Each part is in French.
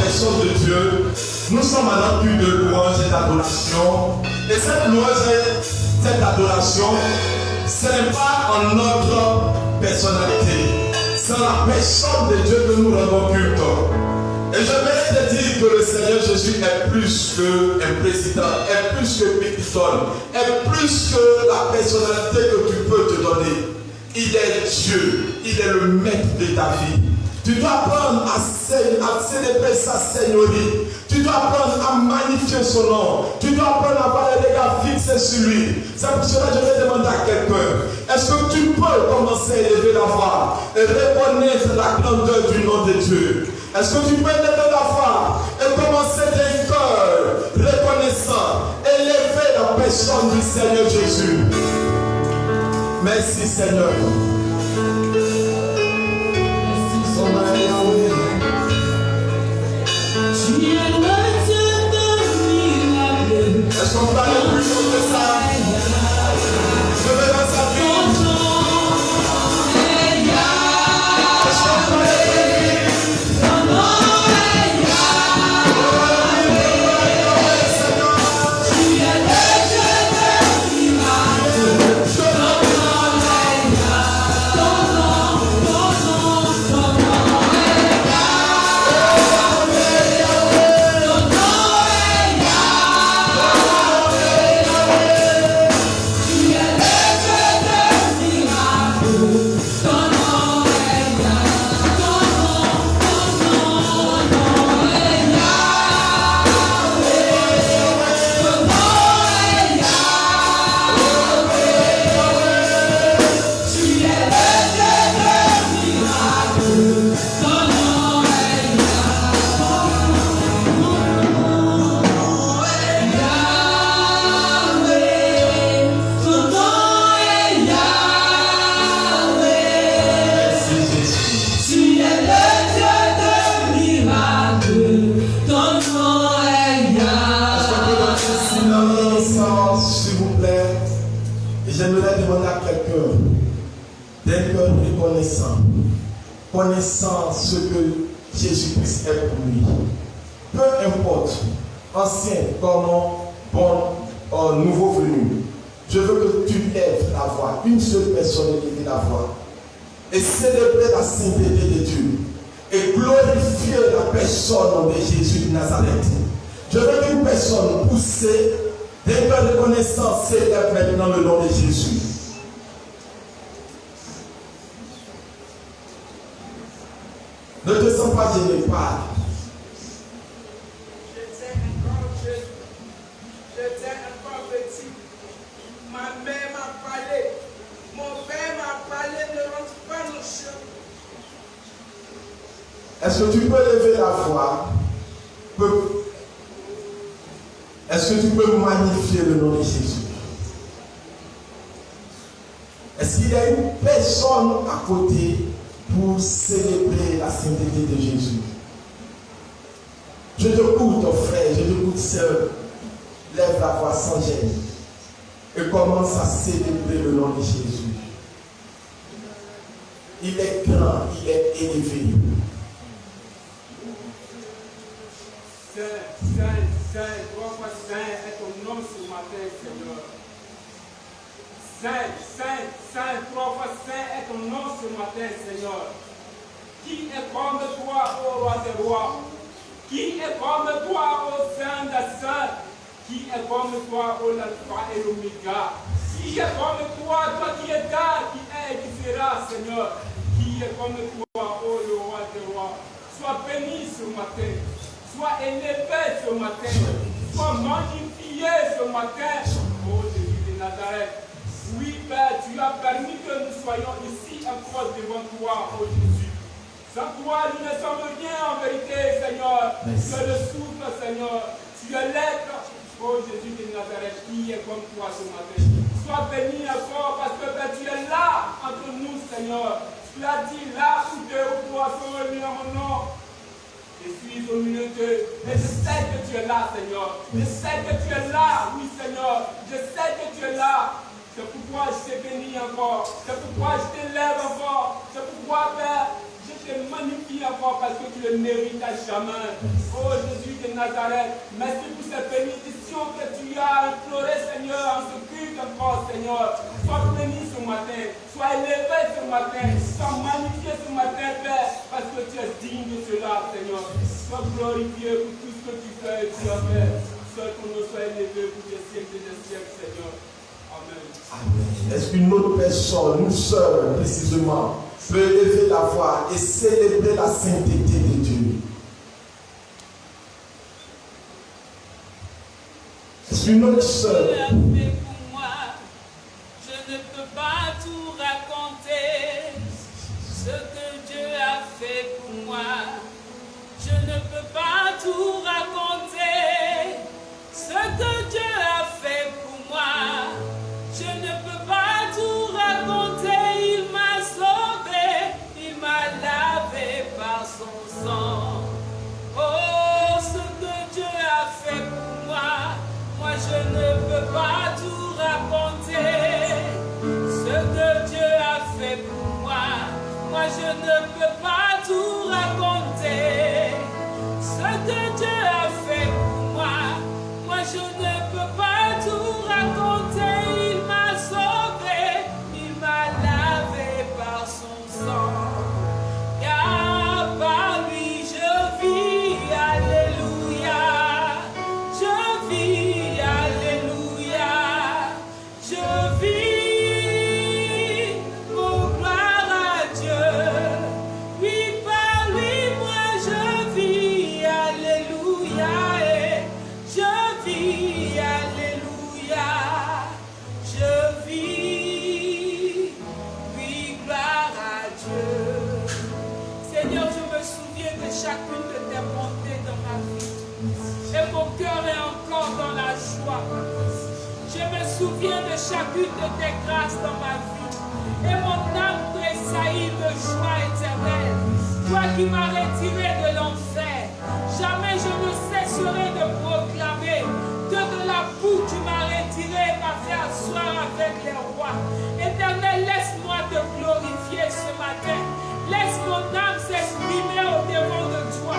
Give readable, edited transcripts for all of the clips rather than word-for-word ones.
personne de Dieu, nous sommes à l'heure de louange et d'adoration. Et cette louange et cette adoration, ce n'est pas en notre personnalité, c'est en la personne de Dieu que nous rendons culte. Et je voudrais te dire que le Seigneur Jésus est plus qu'un président, est plus que Pétitone, est plus que la personnalité que tu peux te donner. Il est Dieu, il est le maître de ta vie. Tu dois apprendre à célébrer sa seigneurie. Tu dois apprendre à magnifier son nom. Tu dois apprendre à avoir les regards fixés sur lui. C'est pour cela que je vais demander à quelqu'un, est-ce que tu peux commencer à élever la voix et reconnaître la grandeur du nom de Dieu? Est-ce que tu peux élever la voix et commencer d'un cœur reconnaissant, élever la personne du Seigneur Jésus? Merci Seigneur. Est-ce qu'on peut aller plus haut que ça? Je vais dans sa vie. Est-ce qu'on peut aller plus vite? Connaissant ce que Jésus-Christ est pour lui. Peu importe, ancien comme bon, nouveau venu, je veux que tu lèves la voix, une seule personne lève la voix, et célébrer la sainteté de Dieu, et glorifier la personne de Jésus de Nazareth. Je veux qu'une personne poussée, d'un cœur de connaissance, célèbre maintenant le nom de Jésus. Ne te sens pas gêné, parle. J'étais encore jeune, j'étais encore petit. Ma mère m'a parlé, mon père m'a parlé, ne rentre pas dans le champ. Est-ce que tu peux lever la voix? Est-ce que tu peux magnifier le nom de Jésus? Est-ce qu'il y a une personne à côté pour célébrer la sainteté de Jésus? Je t'écoute, frère, je t'écoute, sœur. Lève la voix sans gêne et commence à célébrer le nom de Jésus. Il est grand, il est élevé. Saint, toi, Saint est ton nom ce matin, Seigneur. Saint, trois fois Saint est ton nom ce matin, Seigneur. Qui est comme toi, ô roi des rois? Qui est comme toi, ô Saint des saints? Qui est comme toi, ô l'alpha et l'oméga? Qui est comme toi, toi qui es là, qui est et qui sera, Seigneur? Qui est comme toi, ô le roi des rois? Sois béni ce matin, sois élevé ce matin, sois magnifié ce matin, ô Jésus de Nazareth. Oui, Père, tu as permis que nous soyons ici encore devant toi, ô Jésus. Sans toi, nous ne sommes rien en vérité, Seigneur. Tu es le souffle, Seigneur. Tu es l'être, ô Jésus de Nazareth, qui est comme toi ce matin. Sois béni encore parce que Père, tu es là entre nous, Seigneur. Tu l'as dit, là où deux ou trois sont réunis en mon nom. Je suis au milieu d'eux. Et je sais que tu es là, Seigneur. Je sais que tu es là, oui, Seigneur. Je sais que tu es là. C'est pourquoi je t'ai béni encore. C'est pourquoi je t'élève encore. C'est pourquoi, Père, je te magnifie encore parce que tu le mérites à jamais. Oh Jésus de Nazareth, merci pour cette bénédiction que tu as implorée, Seigneur, en ce culte encore, Seigneur. Sois béni ce matin, sois élevé ce matin, sois magnifié ce matin, Père, parce que tu es digne de cela, Seigneur. Sois glorifié pour tout ce que tu fais et tu as fait. Sois qu'on nous soit élevé pour des siècles et des siècles, Seigneur. Amen. Amen. Est-ce qu'une autre personne, nous seuls précisément, peut élever la voix et célébrer la sainteté de Dieu? Est-ce qu'une autre sœur? Je ne peux pas tout raconter ce que Dieu a fait pour moi. Je ne peux pas tout raconter ce que Dieu a fait pour moi. Je ne peux pas tout raconter. Il m'a sauvé, il m'a lavé par son sang. Oh, ce que Dieu a fait pour moi, moi je ne peux pas tout raconter. Ce que Dieu a fait pour moi, moi je ne peux pas tout raconter. Ce que Dieu a fait pour moi, moi je ne peux pas tout raconter. Il m'a sauvé, il m'a lavé par son sang. Car par lui je vis, alléluia. Je vis, alléluia. Je vis, oh gloire à Dieu. Oui, par lui moi je vis, alléluia. Et je vis, alléluia. Je vis, oui, gloire à Dieu. Seigneur, je me souviens de chacune de tes bontés dans ma vie. Et mon cœur est encore dans la joie. Je me souviens de chacune de tes grâces dans ma vie. Et mon âme tressaillit de joie éternelle. Toi qui m'as retiré de l'enfer, jamais je ne cesserai de proclamer que de la boue tu m'as retiré et m'as fait asseoir avec les rois. Éternel, laisse-moi te glorifier ce matin. Laisse mon âme s'exprimer au-devant de toi.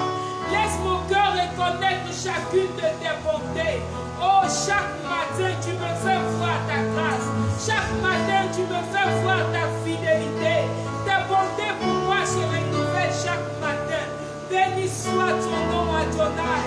Laisse mon cœur reconnaître chacune de tes bontés. Oh, chaque matin, tu me fais voir ta grâce. Chaque matin, tu me fais voir ta fidélité. Tes bontés pour moi se renouvellent chaque matin. Béni soit ton nom, Adonai.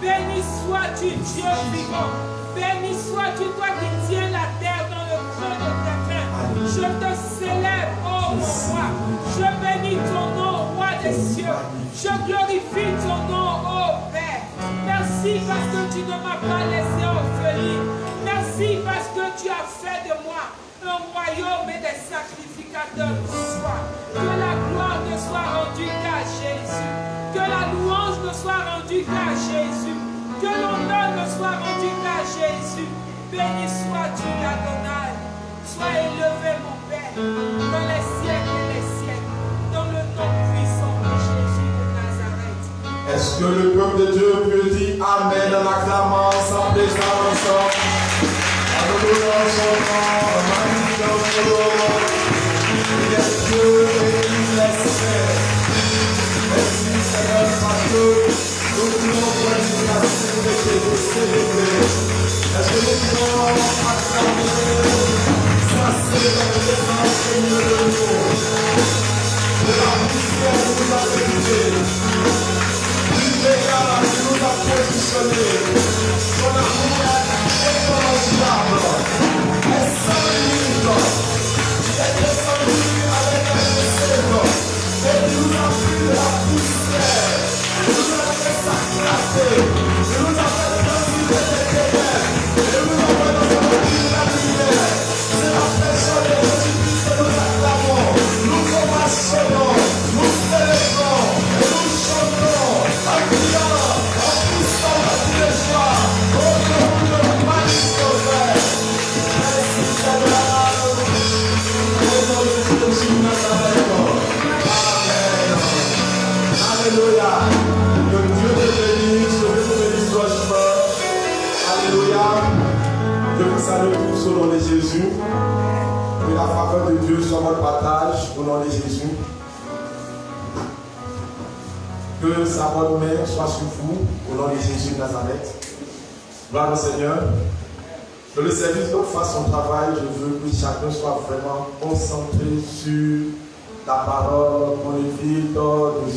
Béni sois-tu, Dieu vivant. Béni sois-tu, toi qui tiens la terre dans le creux de tes mains. Je te célèbre, oh mon roi. Je bénis ton nom, roi des cieux. Je glorifie ton nom, oh Père. Merci parce que tu ne m'as pas laissé orpheline. Merci parce que tu as fait de moi un royaume et des sacrificateurs pour soi. Que la gloire ne soit rendue qu'à Jésus. Que la louange ne soit rendue qu'à Jésus. Que l'honneur ne soit rendu qu'à Jésus. Béni sois-tu, Adonai. Sois élevé, mon Père, dans les siècles et les siècles, dans le nom puissant de Jésus de Nazareth. Est-ce que le peuple de Dieu peut dire Amen en acclamant, sans plaisir ensemble? Adorons son nom, magnifions son nom. Il est Dieu et il est saint. Merci Seigneur parce que nous pouvons voir la sainteté de célébrer. Est-ce que nous pouvons acclamer? Ça c'est la présence Seigneur de nous. De la poussière qui nous a réveillés. Du dégât qui nous a positionnés. Son amour est incommensurable. Est sans limite. Il est descendu avec un séjour. Et il nous a pris de la poussière. Il nous a fait s'acclater. Il nous a fait sortir des ténèbres. Et nous a fait sortir de la lumière. C'est la personne de Jésus-Christ que nous acclamons. Nous ovationons. Nous célébrons. Et nous chantons. En criant. En poussant la joie. Au nom de Marie Sauveur. Merci Seigneur. Au nom de Jésus de Nazareth. Amen. Alléluia. Que Dieu te bénisse, que Dieu te bénisse joyeusement. Alléluia. Je vous salue tous au nom de Jésus. Que la faveur de Dieu soit votre partage au nom de Jésus. Que sa bonne main soit sur vous, au nom de Jésus de Nazareth. Gloire au Seigneur. Que le service fasse son travail. Je veux que chacun soit vraiment concentré sur la parole, qu'on évite de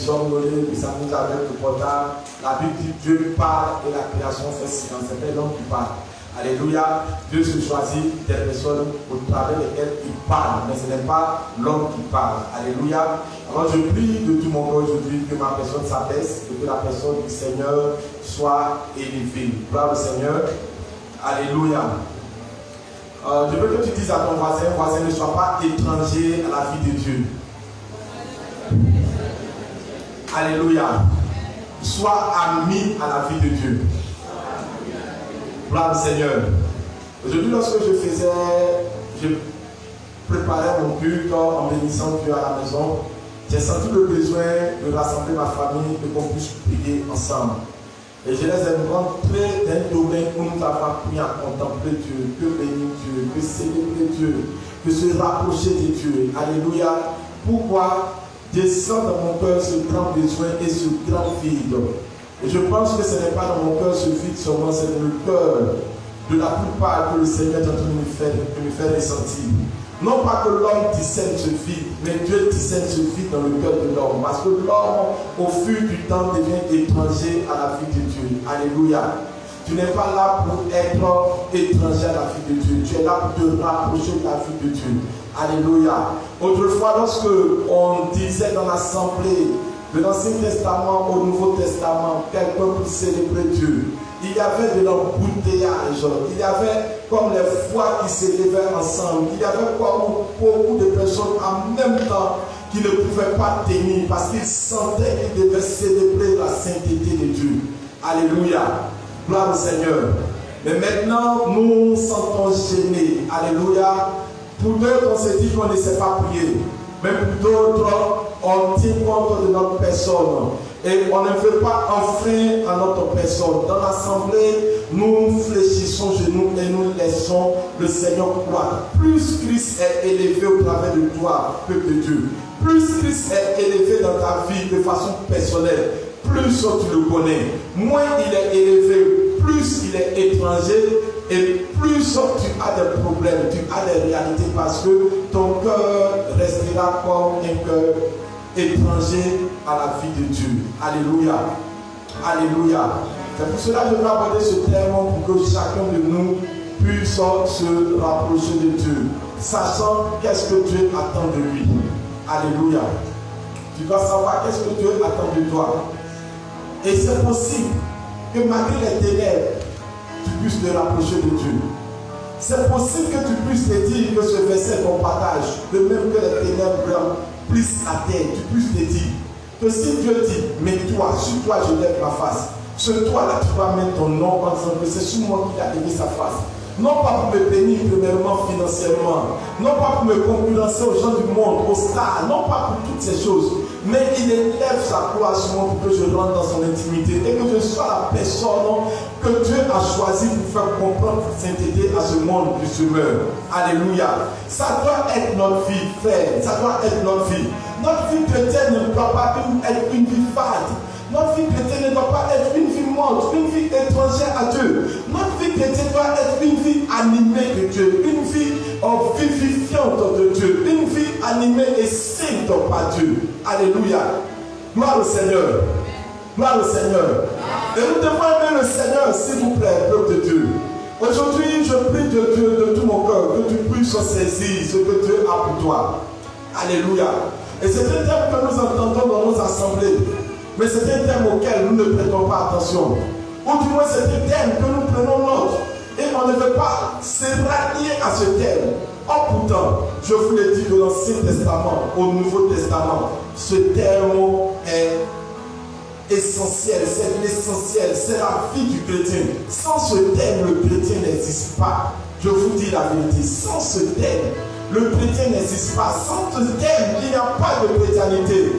jongler, de s'amuser avec le portable. La Bible dit Dieu parle et la création fait silence. C'est l'homme qui parle. Alléluia. Dieu se choisit des personnes au travers desquelles il parle, mais ce n'est pas l'homme qui parle. Alléluia. Alors je prie de tout mon cœur aujourd'hui que ma personne s'abaisse et que la personne du Seigneur soit élevée. Gloire au Seigneur. Alléluia. Je veux que tu dises à ton voisin, ne sois pas étranger à la vie de Dieu. Alléluia. Sois ami à la vie de Dieu. Gloire au Seigneur. Aujourd'hui, lorsque je préparais mon culte en bénissant Dieu à la maison, j'ai senti le besoin de rassembler ma famille et qu'on puisse prier ensemble. Et je les aime rentrer dans un domaine où nous avons appris à contempler Dieu, que bénir Dieu, que célébrer Dieu, que se rapprocher de Dieu. Alléluia. Pourquoi descend dans mon cœur ce grand besoin et ce grand vide? Et je pense que ce n'est pas dans mon cœur ce vide seulement, c'est dans le cœur de la plupart que le Seigneur est en train de me faire ressentir. Non pas que l'homme dissène ce vide, mais Dieu dissène ce vide dans le cœur de l'homme. Parce que l'homme, au fil du temps, devient étranger à la vie de Dieu. Alléluia. Tu n'es pas là pour être étranger à la vie de Dieu. Tu es là pour te rapprocher de la vie de Dieu. Alléluia. Autrefois, lorsque on disait dans l'assemblée de l'Ancien Testament au Nouveau Testament, quelqu'un pour célébrer Dieu, il y avait de l'embouteillage, il y avait comme les voix qui s'élevaient ensemble, il y avait comme beaucoup de personnes en même temps qui ne pouvaient pas tenir parce qu'ils sentaient qu'ils devaient célébrer la sainteté de Dieu. Alléluia. Gloire au Seigneur. Mais maintenant, nous nous sentons gênés. Alléluia. Pour d'autres, on se dit qu'on ne sait pas prier. Mais pour d'autres, on tient compte de notre personne. Et on ne veut pas enfreindre à notre personne. Dans l'assemblée, nous fléchissons genoux et nous laissons le Seigneur croire. Plus Christ est élevé au travers de toi, peuple de Dieu, plus Christ est élevé dans ta vie de façon personnelle, plus tu le connais. Moins il est élevé, plus il est étranger et plus tu as des problèmes, tu as des réalités parce que ton cœur restera comme un cœur étranger à la vie de Dieu. Alléluia. Alléluia. C'est pour cela que je vais aborder ce terme pour que chacun de nous puisse se rapprocher de Dieu, sachant qu'est-ce que Dieu attend de lui. Alléluia. Tu dois savoir qu'est-ce que Dieu attend de toi. Et c'est possible que malgré les ténèbres, tu puisses te rapprocher de Dieu. C'est possible que tu puisses te dire que ce verset qu'on partage, de même que les ténèbres plissent la terre, tu puisses te dire que si Dieu dit, mais toi, sur toi je lève ma face, sur toi là tu vas mettre ton nom en disant que c'est sur moi qu'il a levé sa face. Non pas pour me bénir premièrement financièrement, non pas pour me concurrencer aux gens du monde, aux stars, non pas pour toutes ces choses, mais il élève sa gloire sur moi pour que je rentre dans son intimité et que je sois la personne que Dieu a choisi pour faire comprendre sa sainteté à ce monde qui se meurt. Alléluia. Ça doit être notre vie, frère, ça doit être notre vie. Notre vie chrétienne ne doit pas être une vie fade. Notre vie chrétienne ne doit pas être une vie morte, une vie étrangère à Dieu. Notre vie chrétienne doit être une vie animée de Dieu, une vie vivifiante de Dieu, une vie animée et sainte par Dieu. Alléluia. Gloire au Seigneur. Gloire au Seigneur. Et nous devons aimer le Seigneur, s'il vous plaît, peuple de Dieu. Aujourd'hui, je prie de Dieu de tout mon cœur que tu puisses saisir ce que Dieu a pour toi. Alléluia. Et c'est un thème que nous entendons dans nos assemblées. Mais c'est un thème auquel nous ne prêtons pas attention. Ou du moins c'est un thème que nous prenons note. Et on ne veut pas se rallier à ce thème. Or pourtant, je vous l'ai dit de l'Ancien Testament au Nouveau Testament, ce terme est essentiel, c'est l'essentiel, c'est la vie du chrétien. Sans ce thème, le chrétien n'existe pas. Je vous dis la vérité, sans ce thème, le chrétien n'existe pas. Sans ce thème, il n'y a pas de chrétienté.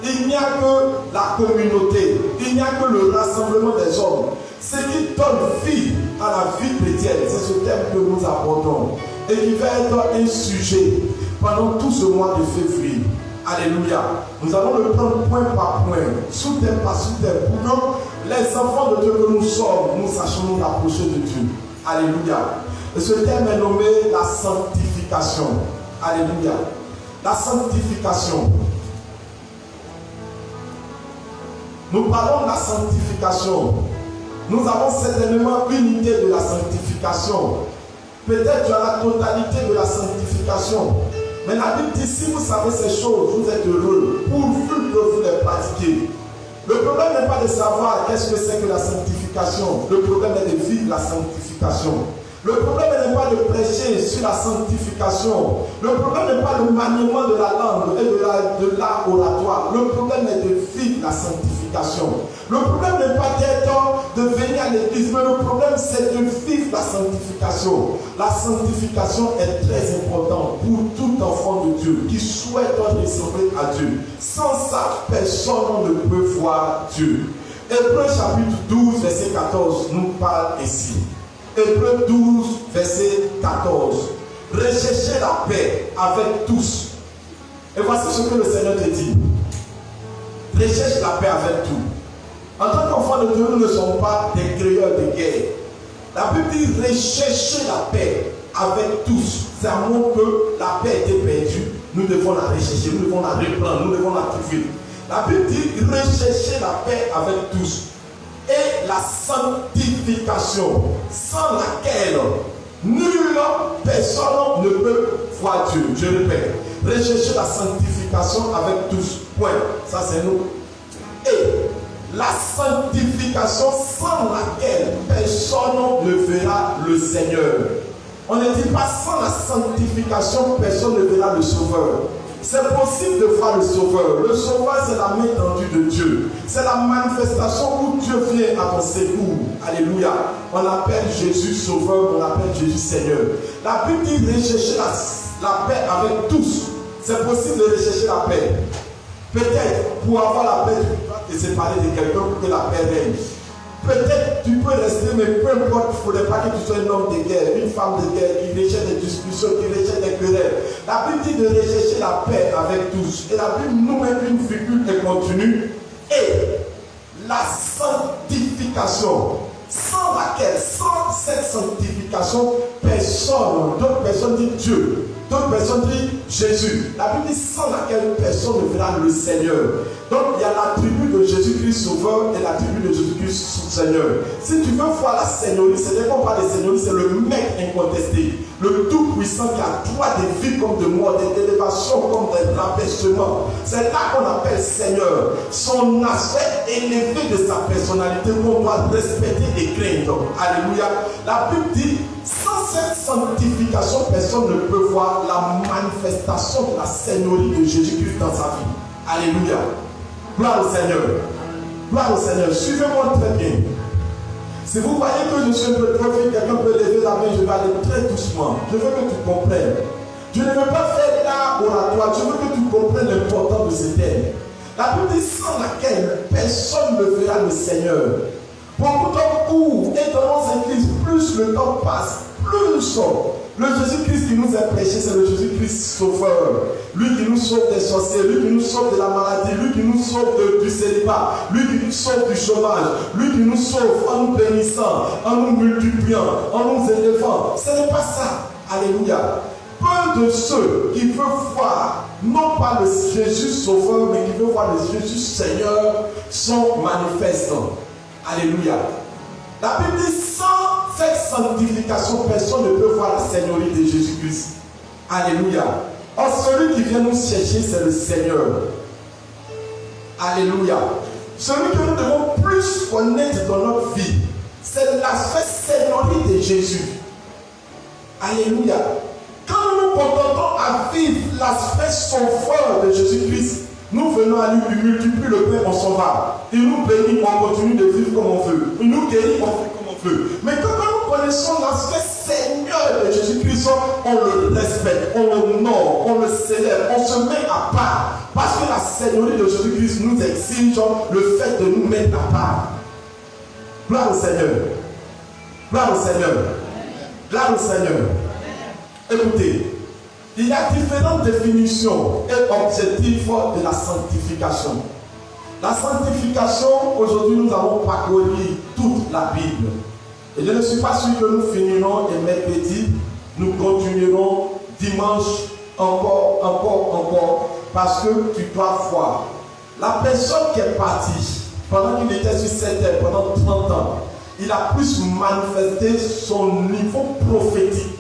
Il n'y a que la communauté, il n'y a que le rassemblement des hommes. Ce qui donne vie à la vie chrétienne, c'est ce thème que nous abordons et qui va être un sujet pendant tout ce mois de février. Alléluia. Nous allons le prendre point par point, sous-thème par sous-thème, pour que les enfants de Dieu que nous sommes, nous sachions nous approcher de Dieu. Alléluia. Et ce thème est nommé la sanctification. Alléluia. La sanctification. Nous parlons de la sanctification. Nous avons certainement une idée de la sanctification. Peut-être tu as la totalité de la sanctification. Mais la Bible dit, si vous savez ces choses, vous êtes heureux, pourvu que vous les pratiquez. Le problème n'est pas de savoir qu'est-ce que c'est que la sanctification. Le problème est de vivre la sanctification. Le problème n'est pas de prêcher sur la sanctification. Le problème n'est pas le maniement de la langue et de l'art oratoire. Le problème est de vivre la sanctification. Le problème n'est pas de venir à l'église, mais le problème c'est de vivre la sanctification. La sanctification est très importante pour tout enfant de Dieu qui souhaite ressembler à Dieu. Sans ça, personne ne peut voir Dieu. Hébreux chapitre 12, verset 14 nous parle ici. Hébreux 12, verset 14. Recherchez la paix avec tous. Et voici ce que le Seigneur te dit. Recherche la paix avec tous. En tant qu'enfants de Dieu, nous ne sommes pas des créateurs de guerre. La Bible dit recherchez la paix avec tous. Ça montre que la paix était perdue. Nous devons la rechercher, nous devons la reprendre, nous devons la trouver. La Bible dit recherchez la paix avec tous. Et la sanctification, sans laquelle nulle personne ne peut voir Dieu. Je répète, recherchez la sanctification avec tous. Point. Ça c'est nous. Et la sanctification sans laquelle personne ne verra le Seigneur. On ne dit pas sans la sanctification, personne ne verra le Sauveur. C'est possible de voir le Sauveur. Le Sauveur, c'est la main tendue de Dieu. C'est la manifestation où Dieu vient à ton secours. Alléluia. On appelle Jésus Sauveur, on appelle Jésus Seigneur. La Bible dit de rechercher la paix avec tous. C'est possible de rechercher la paix. Peut-être, pour avoir la paix, tu dois te séparer de quelqu'un pour que la paix règne. Peut-être tu peux rester, mais peu importe, il ne faudrait pas que tu sois un homme de guerre, une femme de guerre qui recherche des discussions, qui recherche des querelles. La Bible dit de rechercher la paix avec tous. Et la Bible nous met une figure qui continue. Et la sanctification, sans laquelle, sans cette sanctification, personne, d'autres personnes disent Dieu. D'autres personnes disent Jésus. La Bible dit sans laquelle personne ne verra le Seigneur. Donc il y a l'attribut de Jésus-Christ Sauveur et l'attribut de Jésus-Christ Seigneur. Si tu veux voir la Seigneurie, c'est n'est pas parler de Seigneurie, c'est le mec incontesté. Le Tout-Puissant qui a droit de vie comme de mort, d'élévation comme de rabaissement. C'est là qu'on appelle Seigneur. Son aspect élevé de sa personnalité qu'on doit respecter et craindre. Alléluia. La Bible dit sans cette sanctification, personne ne peut voir la manifestation de la Seigneurie de Jésus-Christ dans sa vie. Alléluia. Gloire au Seigneur. Gloire au Seigneur. Suivez-moi très bien. Si vous voyez que je suis un peu trop vite, quelqu'un peut lever la main, je vais aller très doucement. Je veux que tu comprennes. Je ne veux pas faire l'art oratoire, je veux que tu comprennes l'importance de ce thème. La Bible dit sans laquelle personne ne verra le Seigneur. Beaucoup de temps court et dans nos églises, plus le temps passe, plus nous sommes. Le Jésus-Christ qui nous est prêché, c'est le Jésus-Christ sauveur. Lui qui nous sauve des sorciers, lui qui nous sauve de la maladie, lui qui nous sauve du célibat, lui qui nous sauve du chômage, lui qui nous sauve en nous bénissant, en nous multipliant, en nous élevant. Ce n'est pas ça. Alléluia. Peu de ceux qui veulent voir, non pas le Jésus sauveur, mais qui veulent voir le Jésus Seigneur, sont manifestants. Alléluia. La Bible dit sans cette sanctification, personne ne peut voir la Seigneurie de Jésus-Christ. Alléluia. Or, celui qui vient nous chercher, c'est le Seigneur. Alléluia. Celui que nous devons plus connaître dans notre vie, c'est l'aspect Seigneurie de Jésus. Alléluia. Quand nous nous contentons à vivre l'aspect sauveur de Jésus-Christ, nous venons à lui, il multiplie le pain, on s'en va. Il nous bénit, on continue de vivre comme on veut. Il nous guérit, on fait comme on veut. Mais quand nous connaissons l'aspect Seigneur de Jésus-Christ, on le respecte, on le honore, on le célèbre, on se met à part. Parce que la Seigneurie de Jésus-Christ nous exige le fait de nous mettre à part. Gloire au Seigneur. Gloire au Seigneur. Gloire au Seigneur. Écoutez, Il y a différentes définitions et objectifs de la sanctification. La sanctification, aujourd'hui nous allons parcourir toute la Bible. Et je ne suis pas sûr que nous finirons et mercredi, nous continuerons dimanche encore, parce que tu dois voir. La personne qui est partie, pendant qu'il était sur cette terre, pendant 30 ans, il a plus manifesté son niveau prophétique.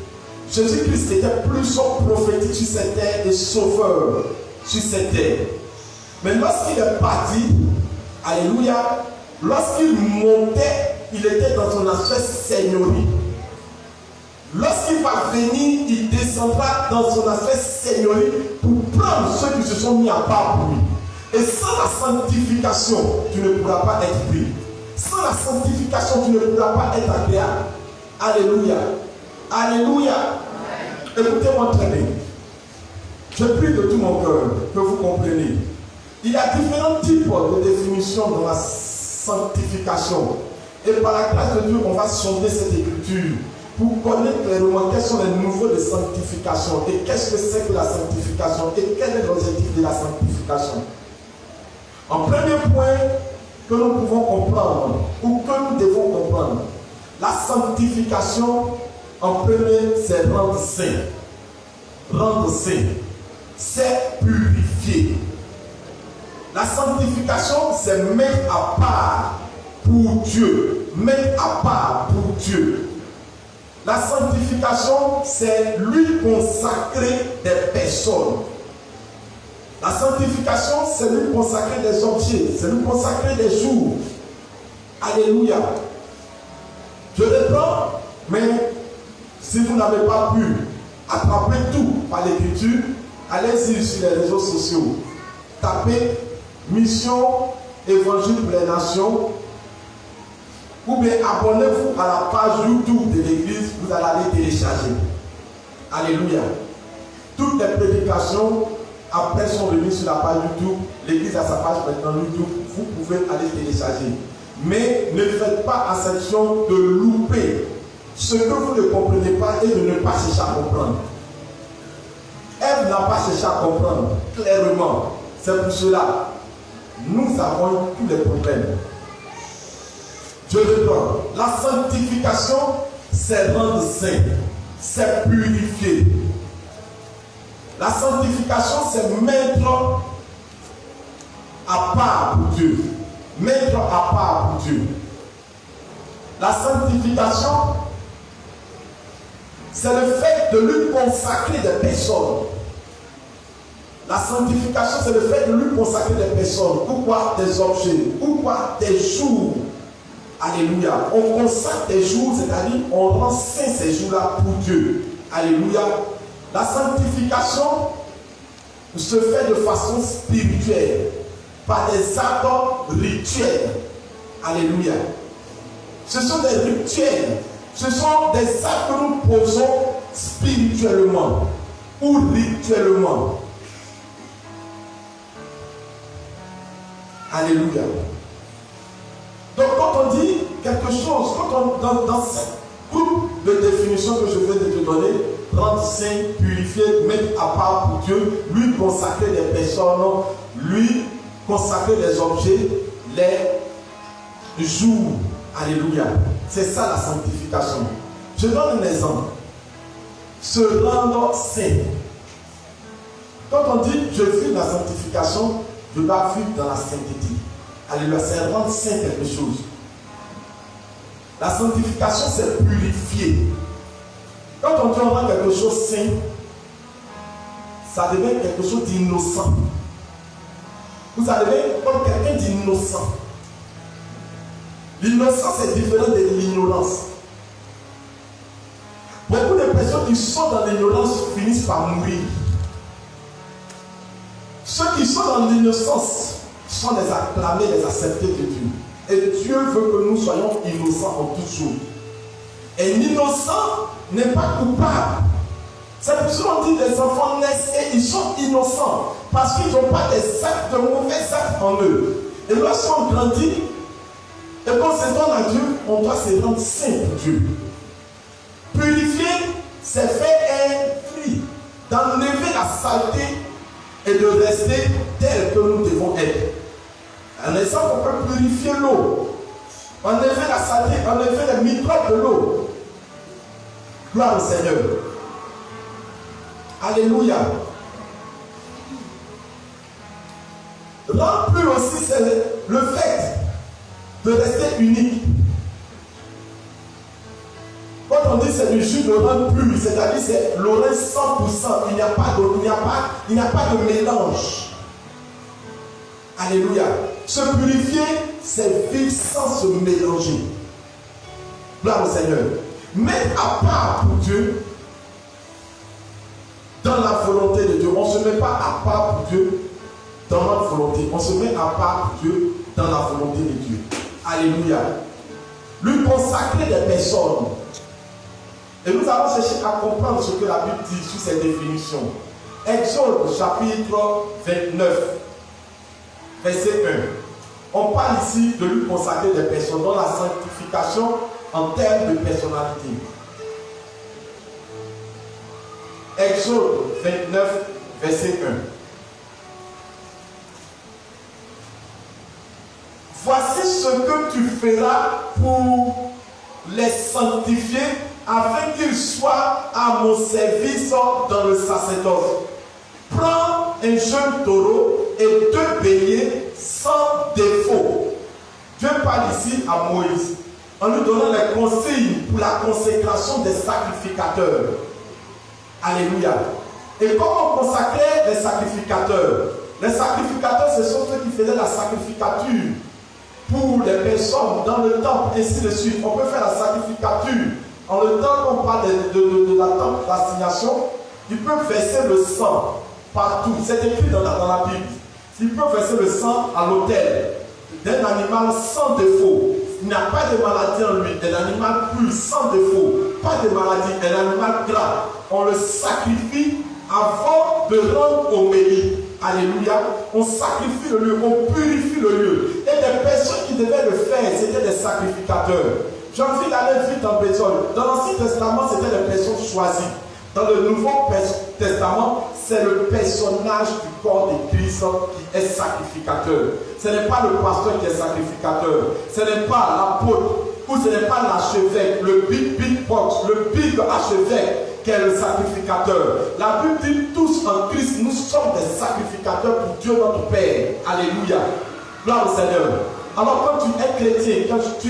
Jésus-Christ était plus prophétique sur cette terre et sauveur sur cette terre. Mais lorsqu'il est parti, alléluia, lorsqu'il montait, il était dans son aspect seigneurial. Lorsqu'il va venir, il descendra dans son aspect seigneurial pour prendre ceux qui se sont mis à part pour lui. Et sans la sanctification, tu ne pourras pas être pris. Sans la sanctification, tu ne pourras pas être agréable. Alléluia. Alléluia. Écoutez-moi très bien. Je prie de tout mon cœur que vous compreniez. Il y a différents types de définitions dans la sanctification. Et par la grâce de Dieu, on va sonder cette écriture pour connaître clairement quels sont les niveaux de sanctification et qu'est-ce que c'est que la sanctification et quel est l'objectif de la sanctification. En premier point que nous pouvons comprendre ou que nous devons comprendre, la sanctification en premier c'est rendre saint. Rendre saint, c'est purifier. La sanctification c'est mettre à part pour Dieu. Mettre à part pour Dieu. La sanctification, c'est lui consacrer des personnes. La sanctification, c'est lui consacrer des objets, c'est lui consacrer des jours. Alléluia. Je reprends, mais si vous n'avez pas pu attraper tout par l'écriture, allez-y sur les réseaux sociaux. Tapez Mission Évangile pour les Nations. Ou bien abonnez-vous à la page YouTube de l'église, vous allez aller télécharger. Alléluia. Toutes les prédications après sont remises sur la page YouTube. L'église a sa page maintenant YouTube. Vous pouvez aller télécharger. Mais ne faites pas exception de louper ce que vous ne comprenez pas et de ne pas chercher à comprendre. Ève n'a pas cherché à comprendre clairement. C'est pour cela nous avons tous les problèmes. Je reprends. La sanctification, c'est rendre saint, c'est purifier. La sanctification, c'est mettre à part pour Dieu. Mettre à part pour Dieu. La sanctification, c'est le fait de lui consacrer des personnes. La sanctification, c'est le fait de lui consacrer des personnes. Pourquoi des objets? Pourquoi des jours? Alléluia. On consacre des jours, c'est-à-dire on rend saint ces jours-là pour Dieu. Alléluia. La sanctification se fait de façon spirituelle, par des actes rituels. Alléluia. Ce sont des rituels. Ce sont des actes que nous posons spirituellement ou rituellement. Alléluia. Donc quand on dit quelque chose, dans ce groupe de définitions que je viens de te donner, rendre saint, purifier, mettre à part pour Dieu, lui consacrer des personnes, lui consacrer des objets, les jours. Alléluia. C'est ça la sanctification. Je donne un exemple. Se rendre saint. Quand on dit je vis la sanctification, je dois vivre dans la sainteté. Alléluia, c'est rendre saint quelque chose. La sanctification, c'est purifier. Quand on dit on rend quelque chose saint, ça devient quelque chose d'innocent. Vous savez, comme quelqu'un d'innocent. L'innocence est différente de l'ignorance. Beaucoup de personnes qui sont dans l'ignorance finissent par mourir. Ceux qui sont dans l'innocence sont les acclamés, les acceptés de Dieu. Et Dieu veut que nous soyons innocents en toutes choses. Et l'innocent n'est pas coupable. C'est pour ça qu'on dit que les enfants naissent et ils sont innocents. Parce qu'ils n'ont pas des actes de mauvais actes en eux. Et lorsqu'on grandit, et qu'on se donne à Dieu, on doit se rendre saint pour Dieu. Purifier, c'est faire un tri. d'enlever la saleté et de rester tel que nous devons être. Un exemple, on peut purifier l'eau, enlever la saleté, enlever les microbes de l'eau. Gloire au Seigneur. Alléluia. Rendre plus aussi, c'est le fait de rester unique. Quand on dit c'est du jus de rendre pur, c'est-à-dire c'est l'orange 100%, il n'y a pas de mélange. Alléluia. Se purifier, c'est vivre sans se mélanger. Gloire au Seigneur. Mettre à part pour Dieu, dans la volonté de Dieu. On ne se met pas à part pour Dieu dans notre volonté. On se met à part pour Dieu dans la volonté de Dieu. Alléluia. Lui consacrer des personnes. Et nous allons chercher à comprendre ce que la Bible dit sur ces définitions. Exode chapitre 29, verset 1. On parle ici de lui consacrer des personnes dans la sanctification en termes de personnalité. Exode 29, verset 1. Voici ce que tu feras pour les sanctifier afin qu'ils soient à mon service dans le sacerdoce. Prends un jeune taureau et 2 béliers sans défaut. Dieu parle ici à Moïse en lui donnant les consignes pour la consécration des sacrificateurs. Alléluia. Et comment on consacrait les sacrificateurs? Les sacrificateurs, ce sont ceux qui faisaient la sacrificature pour les personnes dans le temple, ainsi de suite. On peut faire la sacrificature. En le temps qu'on parle de la temple d'assignation, ils peuvent verser le sang partout. C'est écrit dans la Bible. Ils peuvent verser le sang à l'autel d'un animal sans défaut. Il n'y a pas de maladie en lui. Un animal pur, sans défaut. Pas de maladie. Un animal gras. On le sacrifie avant de rendre homélie. Alléluia. On sacrifie le lieu. On purifie le lieu. Et les personnes qui devaient le faire, c'était des sacrificateurs. J'ai envie d'aller vite en besogne. Dans l'Ancien Testament, c'était des personnes choisies. Dans le Nouveau Testament, c'est le personnage du corps de Christ qui est sacrificateur. Ce n'est pas le pasteur qui est sacrificateur. Ce n'est pas l'apôtre ou ce n'est pas l'archevêque, le big boss, le big archevêque qui est le sacrificateur. La Bible dit tous en Christ, nous sommes des sacrificateurs pour Dieu notre Père. Alléluia. Gloire au Seigneur. Alors quand tu es chrétien, donc tu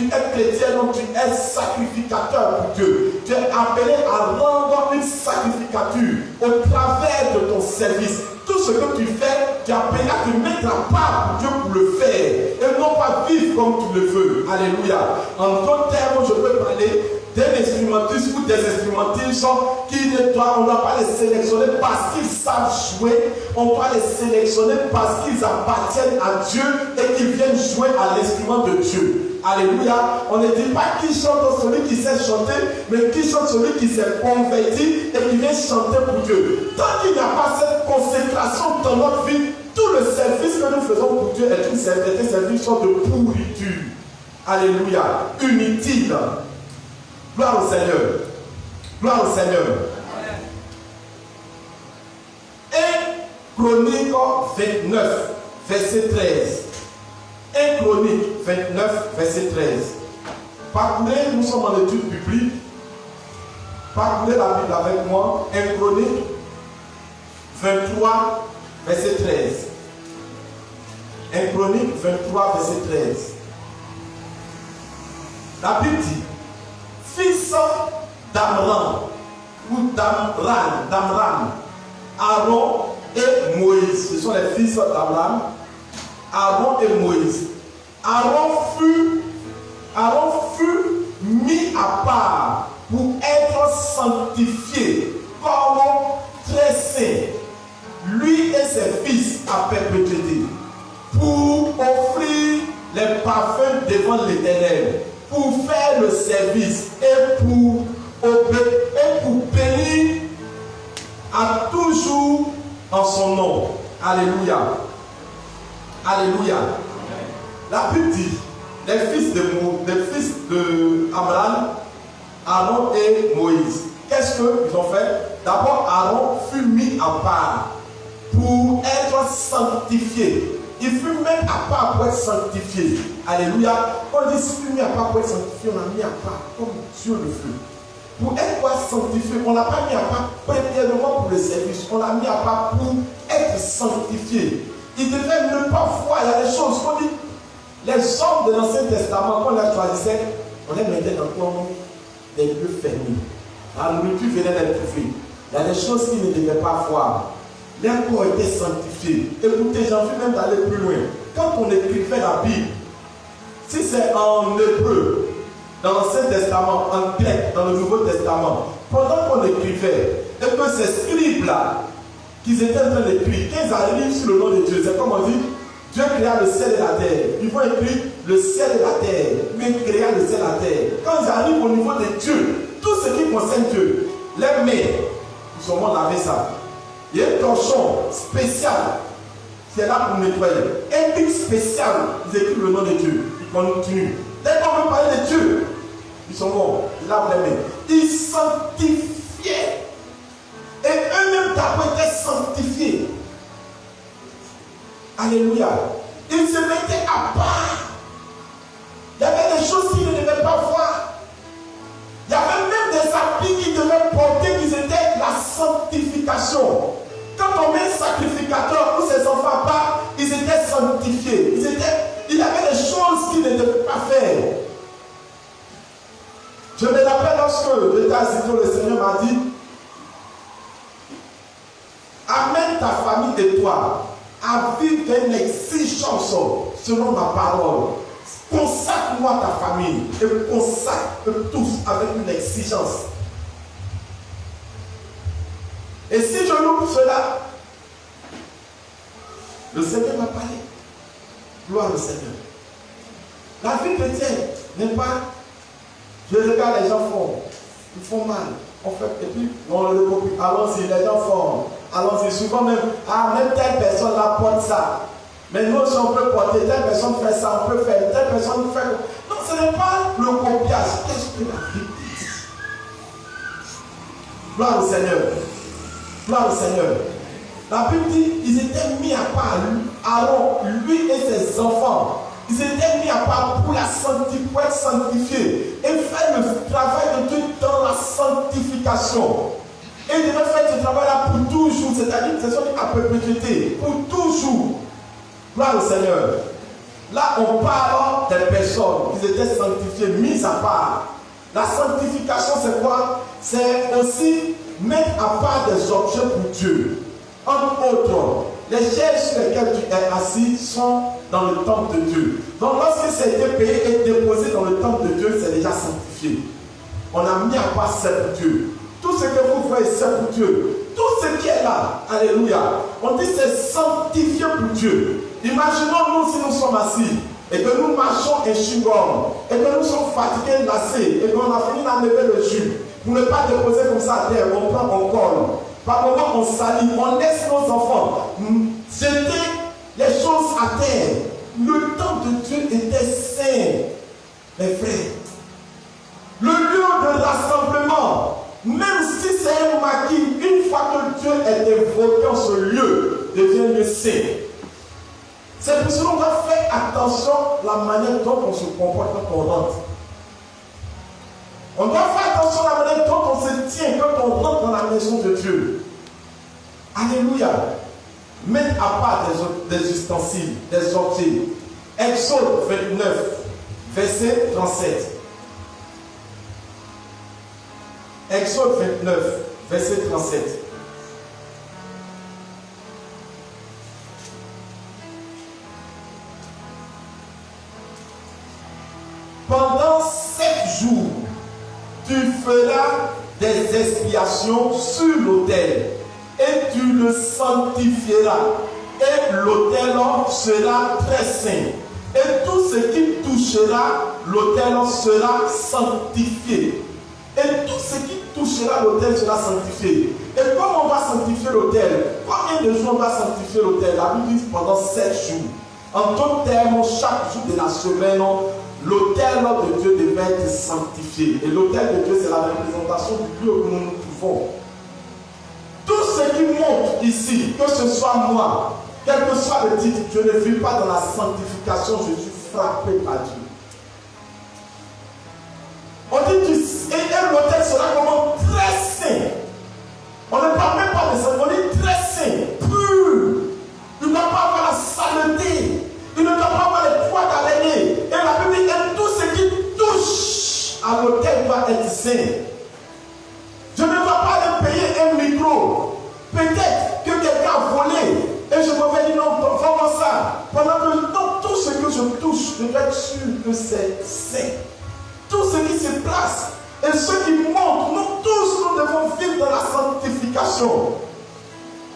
es sacrificateur pour Dieu. Tu es appelé à rendre une sacrificature au travers de ton service. Tout ce que tu fais, tu es appelé à te mettre à part pour Dieu pour le faire. Et non pas vivre comme tu le veux. Alléluia. En d'autres termes, je peux parler d'un instrumentiste ou des instrumentistes qui on ne doit pas les sélectionner parce qu'ils savent jouer, on doit les sélectionner parce qu'ils appartiennent à Dieu et qu'ils viennent jouer à l'instrument de Dieu. Alléluia. On ne dit pas qui chante celui qui sait chanter, mais qui chante celui qui s'est converti et qui vient chanter pour Dieu. Tant qu'il n'y a pas cette consécration dans notre vie, tout le service que nous faisons pour Dieu est un service de pourriture. Alléluia. Inutile. Gloire au Seigneur. Gloire au Seigneur. 1 Chronique 29, verset 13. 1 Chronique 29, verset 13. Parcourez, nous sommes en étude biblique. Parcourez la Bible avec moi. 1 Chronique 23, verset 13. 1 Chronique 23, verset 13. La Bible dit: fils d'Amram, ou d'Amram, Aaron et Moïse. Ce sont les fils d'Amram, Aaron et Moïse. Aaron fut mis à part pour être sanctifié comme très saint, lui et ses fils à perpétuité, pour offrir les parfums devant l'Éternel, pour faire le service et pour bénir à toujours en son nom. Alléluia. Alléluia. La Bible dit, les fils de Abraham, Aaron et Moïse, qu'est-ce qu'ils ont fait? d'abord Aaron fut mis en part pour être sanctifié. Il fut même à part pour être sanctifié. Alléluia. Quand on dit fut mis à part pour être sanctifié, on l'a mis à part comme Dieu le veut. Pour être sanctifié, on ne l'a pas mis à part premièrement pour le service, on l'a mis à part pour être sanctifié. Il devait ne pas voir, il y a des choses qu'on dit, les hommes de l'Ancien Testament, quand on les choisissait, on les mettait dans des lieux fermés. La nourriture venait d'être trouvée. Il y a des choses qu'ils ne devaient pas voir. Leur corps était sanctifié. Écoutez, j'ai envie même d'aller plus loin. Quand on écrivait la Bible, si c'est en hébreu, dans l'Ancien Testament, en grec, dans le Nouveau Testament, pendant qu'on écrivait, et que ces scribes-là, qu'ils étaient en train d'écrire, quand ils arrivent sur le nom de Dieu, c'est comme on dit, Dieu créa le ciel et la terre. Ils vont écrire le ciel et la terre. Lui créa le ciel et la terre. Quand ils arrivent au niveau de Dieu, tout ce qui concerne Dieu, les mains, ils sont laver ça. Il y a un torchon spécial qui est là pour nettoyer. Un bic spécial, ils écrivent le nom de Dieu. Ils continuent. Dès qu'on veut parler de Dieu, ils sont bons, ils lavent les mains. Ils sanctifiaient. Et eux-mêmes d'abord étaient sanctifiés. Alléluia. Ils se mettaient à part. Il y avait des choses qu'ils ne devaient pas voir. Il y avait même des habits qu'ils devaient porter, qui étaient la sanctification. Quand on met un sacrificateur où ses enfants partent, ils étaient sanctifiés. Il y avait des choses qu'ils ne devaient pas faire. Je me rappelle lorsque j'étais à Zito, le Seigneur m'a dit, amène ta famille et toi à vivre une exigence selon ma parole. Consacre-moi ta famille et consacre tous avec une exigence. Et si je loupe cela, le Seigneur m'a parlé. Gloire au Seigneur. La vie chrétienne n'est pas, je regarde les gens font, ils font mal. On fait, et puis on le copie. Allons-y, les gens font. Allons-y, souvent même, même telle personne là porte ça. Mais nous aussi on peut porter, telle personne fait ça, on peut faire, telle personne fait. Non, ce n'est pas le copiage. Qu'est-ce que la Bible dit? Gloire au Seigneur. Gloire au Seigneur. La Bible dit, ils étaient mis à part, Aaron, lui et ses enfants. Ils étaient mis à part pour être sanctifiés et faire le travail de Dieu dans la sanctification. Et ils devaient faire ce travail-là pour toujours, c'est-à-dire que c'est à perpétuité, pour toujours. Gloire au Seigneur. Là, on parle des personnes qui étaient sanctifiées, mises à part. La sanctification, c'est quoi? C'est aussi mettre à part des objets pour Dieu. Entre autres, les chaises sur lesquelles tu es assis sont dans le temple de Dieu. Donc, lorsque ça a été payé et déposé dans le temple de Dieu, c'est déjà sanctifié. On a mis à part ça pour Dieu. Tout ce que vous voyez, c'est pour Dieu. Tout ce qui est là, alléluia. On dit c'est sanctifié pour Dieu. Imaginons-nous si nous sommes assis et que nous marchons un chewing-gum et que nous sommes fatigués, lassés et qu'on a fini d'enlever le jus. Pour ne pas déposer comme ça à terre, on prend, on colle. Par moment, on salit, on laisse nos enfants jeter les choses à terre. Le temple de Dieu était saint, mes frères. Le lieu de rassemblement, même si c'est un maquis, une fois que Dieu est évoqué en ce lieu, devient lieu saint. C'est pour cela qu'on doit faire attention à la manière dont on se comporte quand on rentre. On doit faire attention à la manière dont on se tient quand on rentre dans la maison de Dieu. Alléluia. Mettre à part des ustensiles, des objets. Exode 29, verset 37. Exode 29, verset 37. Pendant 7 jours, tu feras des expiations sur l'autel et tu le sanctifieras. Et l'autel sera très saint. Et tout ce qui touchera l'autel sera sanctifié. Et tout ce qui touchera l'autel sera sanctifié. Et comment on va sanctifier l'autel? Combien de jours on va sanctifier l'autel? La Bible dit pendant 7 jours. En d'autres termes, chaque jour de la semaine, l'autel de Dieu devait être sanctifié. Et l'autel de Dieu, c'est la représentation du lieu où nous nous trouvons. ici, que ce soit moi, quel que soit le titre, je ne vis pas dans la sanctification, je suis frappé par Dieu. On dit et l'autel sera comment? Très saint. On ne parle même pas de ça, on dit très saint, pur. Il ne doit pas avoir la saleté. Il ne doit pas avoir les poids d'araignée. Et la Bible dit que tout ce qui touche à l'autel doit être saint. Je ne dois pas aller payer un micro. Peut-être que quelqu'un a volé. Et je me vais dire non, vends-moi ça. Pendant que non, tout ce que je touche, je dois être sûr que c'est saint. Tout ce qui se place et ceux qui montent, nous tous, nous devons vivre dans la sanctification.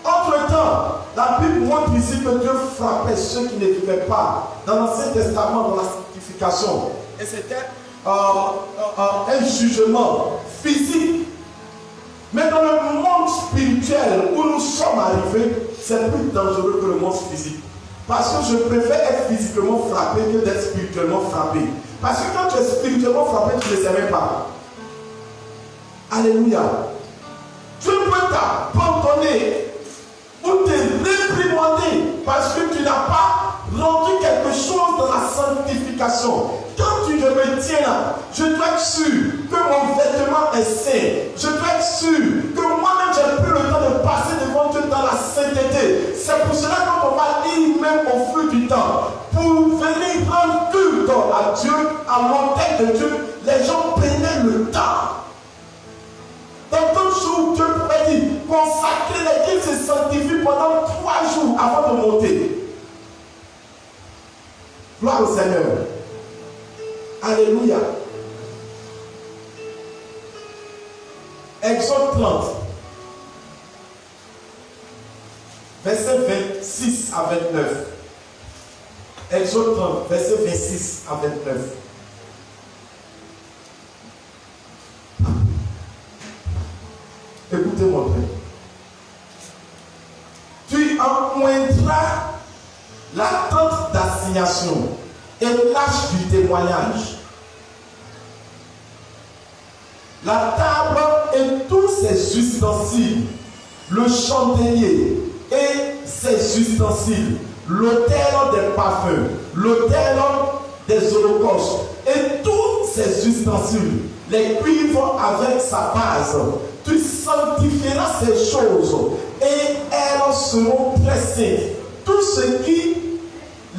Entre-temps, la Bible montre ici que Dieu frappait ceux qui ne vivaient pas dans l'Ancien Testament, dans la sanctification. Et c'était un jugement physique. Mais dans le monde spirituel où nous sommes arrivés, c'est plus dangereux que le monde physique. Parce que je préfère être physiquement frappé que d'être spirituellement frappé. Parce que quand tu es spirituellement frappé, tu ne les aimes pas. Alléluia. Dieu peut t'abandonner ou te réprimander parce que tu n'as pas rendu quelque chose dans la sanctification. Quand tu ne me tiens là, je dois être sûr que mon vêtement est saint. Je dois être sûr que moi-même j'ai pris le temps de passer devant Dieu dans la sainteté. C'est pour cela que quand on va lire même au flux du temps, pour venir rendre culte à Dieu, à l'autel de Dieu, les gens prenaient le temps. Dans d'autres jours, Dieu pourrait dire, consacrer les qu'ils se sanctifient pendant 3 jours avant de monter. Gloire au Seigneur. Alléluia. Exode 30, verset 26 à 29. Exode 30, verset 26 à 29. Écoutez-moi bien. Tu empoindras la tente d'assignation et l'arche du témoignage, la table et tous ses ustensiles, le chandelier et ses ustensiles, l'autel des parfums, l'autel des holocaustes et tous ses ustensiles, les cuivres avec sa base. Tu sanctifieras ces choses et elles seront très saintes. Tout ce qui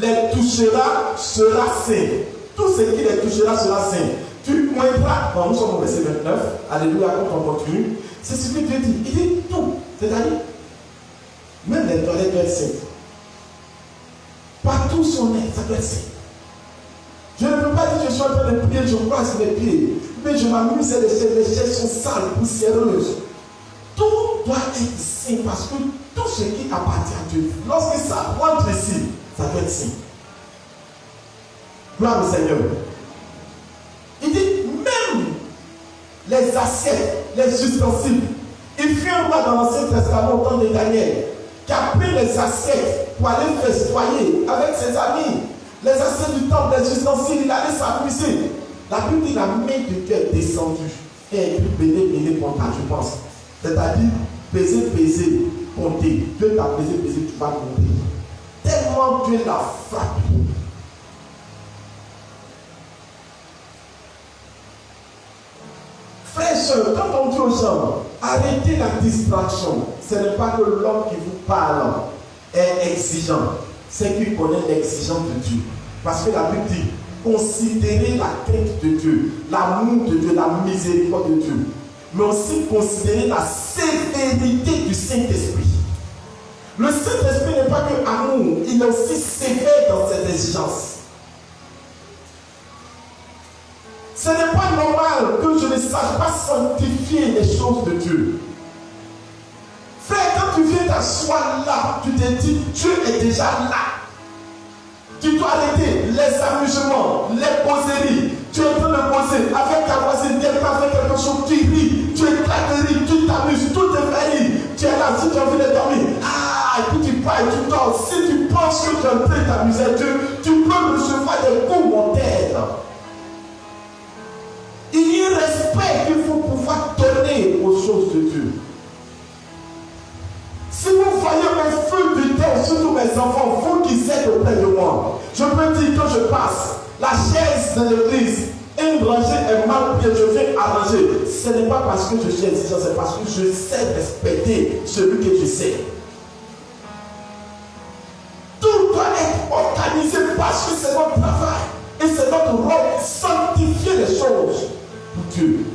les touchera sera saint. Tout ce qui les touchera sera saint. Tu moindras, bon, nous sommes au verset 29, alléluia, quand on continue. C'est ce que Dieu dit. Il dit tout. C'est-à-dire, même les toilettes doivent être saintes. Partout son est, ça doit être saint. Je ne peux pas dire que je suis en train de prier, je passe les pieds. Mais je m'amuse, les chaises sont sales, poussiéreuses. Tout doit être saint parce que tout ce qui appartient à Dieu, lorsque ça rentre ici, ça doit être saint. Gloire au Seigneur. Il dit même les assiettes, les ustensiles. Il fut un roi dans l'Ancien Testament au temps de Daniel qui a pris les assiettes pour aller festoyer avec ses amis. Les assiettes du temple, les ustensiles, il allait s'amuser. La Bible dit la main de Dieu est descendue et elle dit béné, compta, je pense. C'est-à-dire peser, compter. Dieu t'a pesé, tu vas compter. Tellement Dieu l'a frappé. Frères et sœurs, quand on dit aux gens, arrêtez la distraction, ce n'est pas que l'homme qui vous parle est exigeant, c'est qu'il connaît l'exigence de Dieu. Parce que la Bible dit, considérez la crainte de Dieu, l'amour de Dieu, la miséricorde de Dieu, mais aussi considérez la sévérité du Saint-Esprit. Le Saint-Esprit n'est pas que amour, il est aussi sévère dans ses exigences. Ce n'est pas normal que je ne sache pas sanctifier les choses de Dieu. Frère, quand tu viens t'asseoir là, tu te dis, Dieu est déjà là. Tu dois arrêter les amusements, les causeries. Tu es en train de causer avec ta voisine, quelqu'un fait quelque chose, tu ris, tu éclates de rire, tu t'amuses, tout te fait rire. Tu es là, si tu as envie de dormir, et puis tu pars et tu dors. Si tu penses que tu es en train de t'amuser, tu peux recevoir des coups mortels. Il y a un respect qu'il faut pouvoir donner aux choses de Dieu. Si vous voyez au fil du temps, surtout mes enfants, vous qui êtes auprès de moi, je peux dire que je passe la chaise de l'église, une rangée est mal pliée, je viens arranger. Ce n'est pas parce que je suis exigeant, c'est parce que je sais respecter celui que je sais. Tout doit être organisé parce que c'est notre travail et c'est notre rôle de sanctifier les choses pour Dieu.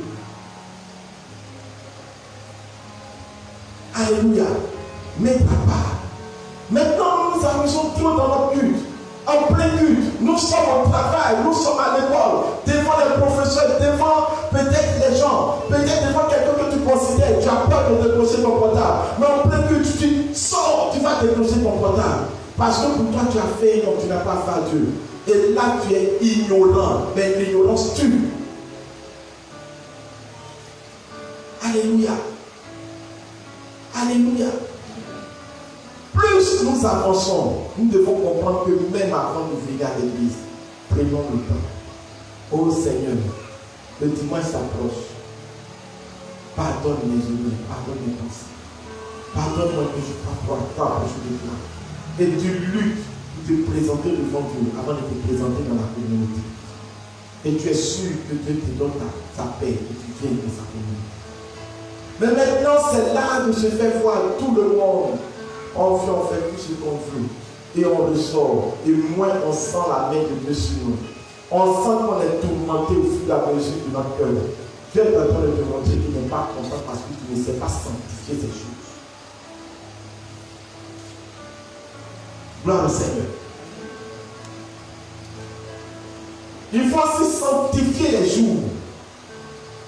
Alléluia. Mais papa, maintenant nous nous amusons trop dans notre culte. En plein culte, nous sommes au travail, nous sommes à l'école, devant les professeurs, devant peut-être les gens, peut-être devant quelqu'un que tu considères, tu as peur de décrocher ton portable. Mais en plein culte, tu sors, tu vas décrocher ton portable. Parce que pour toi, tu as fait, donc tu n'as pas fait à Dieu. Et là, tu es ignorant, mais l'ignorance tue. Alléluia. Alléluia. Plus nous avançons, nous devons comprendre que même avant de venir à l'église, prenons le temps. Oh Seigneur, le dimanche s'approche. Pardonne mes ennemis, pardonne mes pensées. Pardonne-moi que je t'approche de toi. Et tu luttes pour te présenter devant Dieu avant de te présenter dans la communauté. Et tu es sûr que Dieu te donne ta paix et tu viens dans sa communauté. Mais maintenant, c'est là de se faire voir tout le monde. On vient, on fait tout ce qu'on veut. Et on ressort. Et moins on sent la main de Dieu sur nous. On sent qu'on est tourmenté au fur et à mesure de notre cœur. Dieu est en train de te montrer qu'il n'est pas content parce que tu ne sais pas sanctifier ces choses. Gloire au Seigneur. Il faut aussi sanctifier les jours.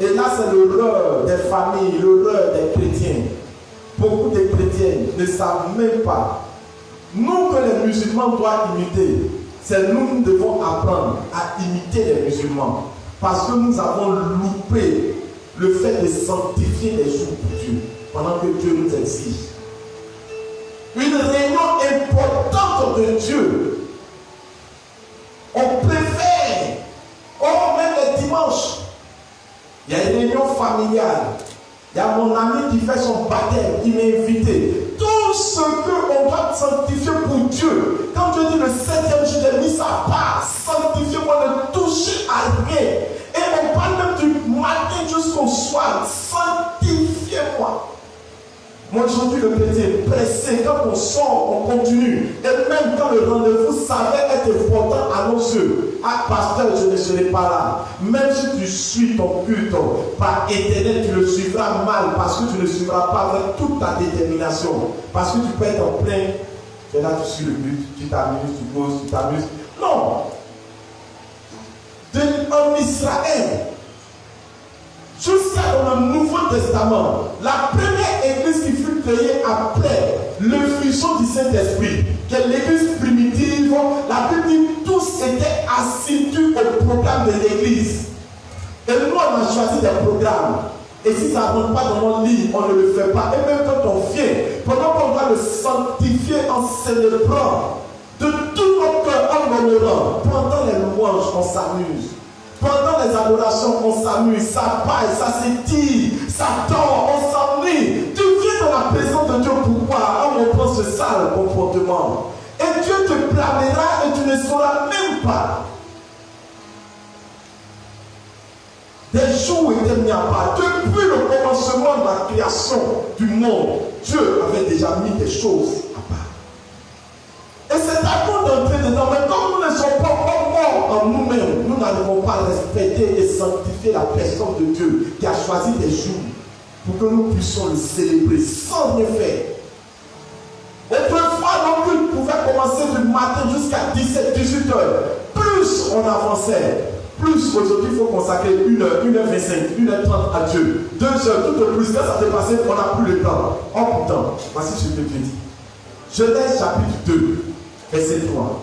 Et là, c'est l'erreur des familles, l'erreur des chrétiens. Beaucoup de chrétiens ne savent même pas. Nous que les musulmans doivent imiter, c'est nous qui devons apprendre à imiter les musulmans. Parce que nous avons loupé le fait de sanctifier les jours pour Dieu, pendant que Dieu nous exige. Une réunion importante de Dieu. On préfère, même les dimanches, il y a une réunion familiale. Il y a mon ami qui fait son baptême, il m'a invité. Tout ce qu'on doit sanctifier pour Dieu. Quand Dieu dit le 7e jour, j'ai mis sa part. Sanctifiez-moi, ne touchez à rien. Et on parle même du matin jusqu'au soir. Sanctifiez-moi. Moi, aujourd'hui, le chrétien est pressé. Quand on sort, on continue. Et même quand le rendez-vous savait être important à nos yeux. Ah, pasteur, je ne serai pas là. Même si tu suis ton culte par éternel, tu le suivras mal parce que tu ne suivras pas avec toute ta détermination. Parce que tu peux être en plein. Tu es là, tu suis le culte, tu t'amuses, tu poses, tu t'amuses. Non. En Israël, jusqu'à dans le Nouveau Testament, la première église qui fut créée après l'effusion du Saint-Esprit, qui est l'église primitive, la Bible dit tous étaient assidus au programme de l'église. Et nous, on a choisi des programmes. Et si ça ne rentre pas dans notre livre, on ne le fait pas. Et même quand on vient, pendant qu'on doit le sanctifier en célébrant de tout notre cœur, en honorant, pendant les louanges, on s'amuse. Pendant les adorations, on s'amuse, ça paille, ça s'étire, ça tord, on s'ennuie. Tu viens dans la présence de Dieu, pourquoi? On reprend ce sale comportement. Et Dieu te blâmera et tu ne sauras même pas. Des jours étaient mis à part. Depuis le commencement de la création du monde, Dieu avait déjà mis des choses à part. Et c'est à nous d'entrer dedans. Mais comme nous ne sommes pas morts en nous-mêmes, nous n'arrivons pas à respecter et sanctifier la personne de Dieu qui a choisi des jours pour que nous puissions le célébrer sans rien faire. Autrefois, nos cultes pouvaient commencer du matin jusqu'à 17-18 heures. Plus on avançait, plus aujourd'hui il faut consacrer 1h, 1h25, 1h30 à Dieu. 2 heures, tout au plus, quand ça s'est passé, on n'a plus le temps. Oh putain, voici ce que Dieu dit. Genèse chapitre 2, verset 3.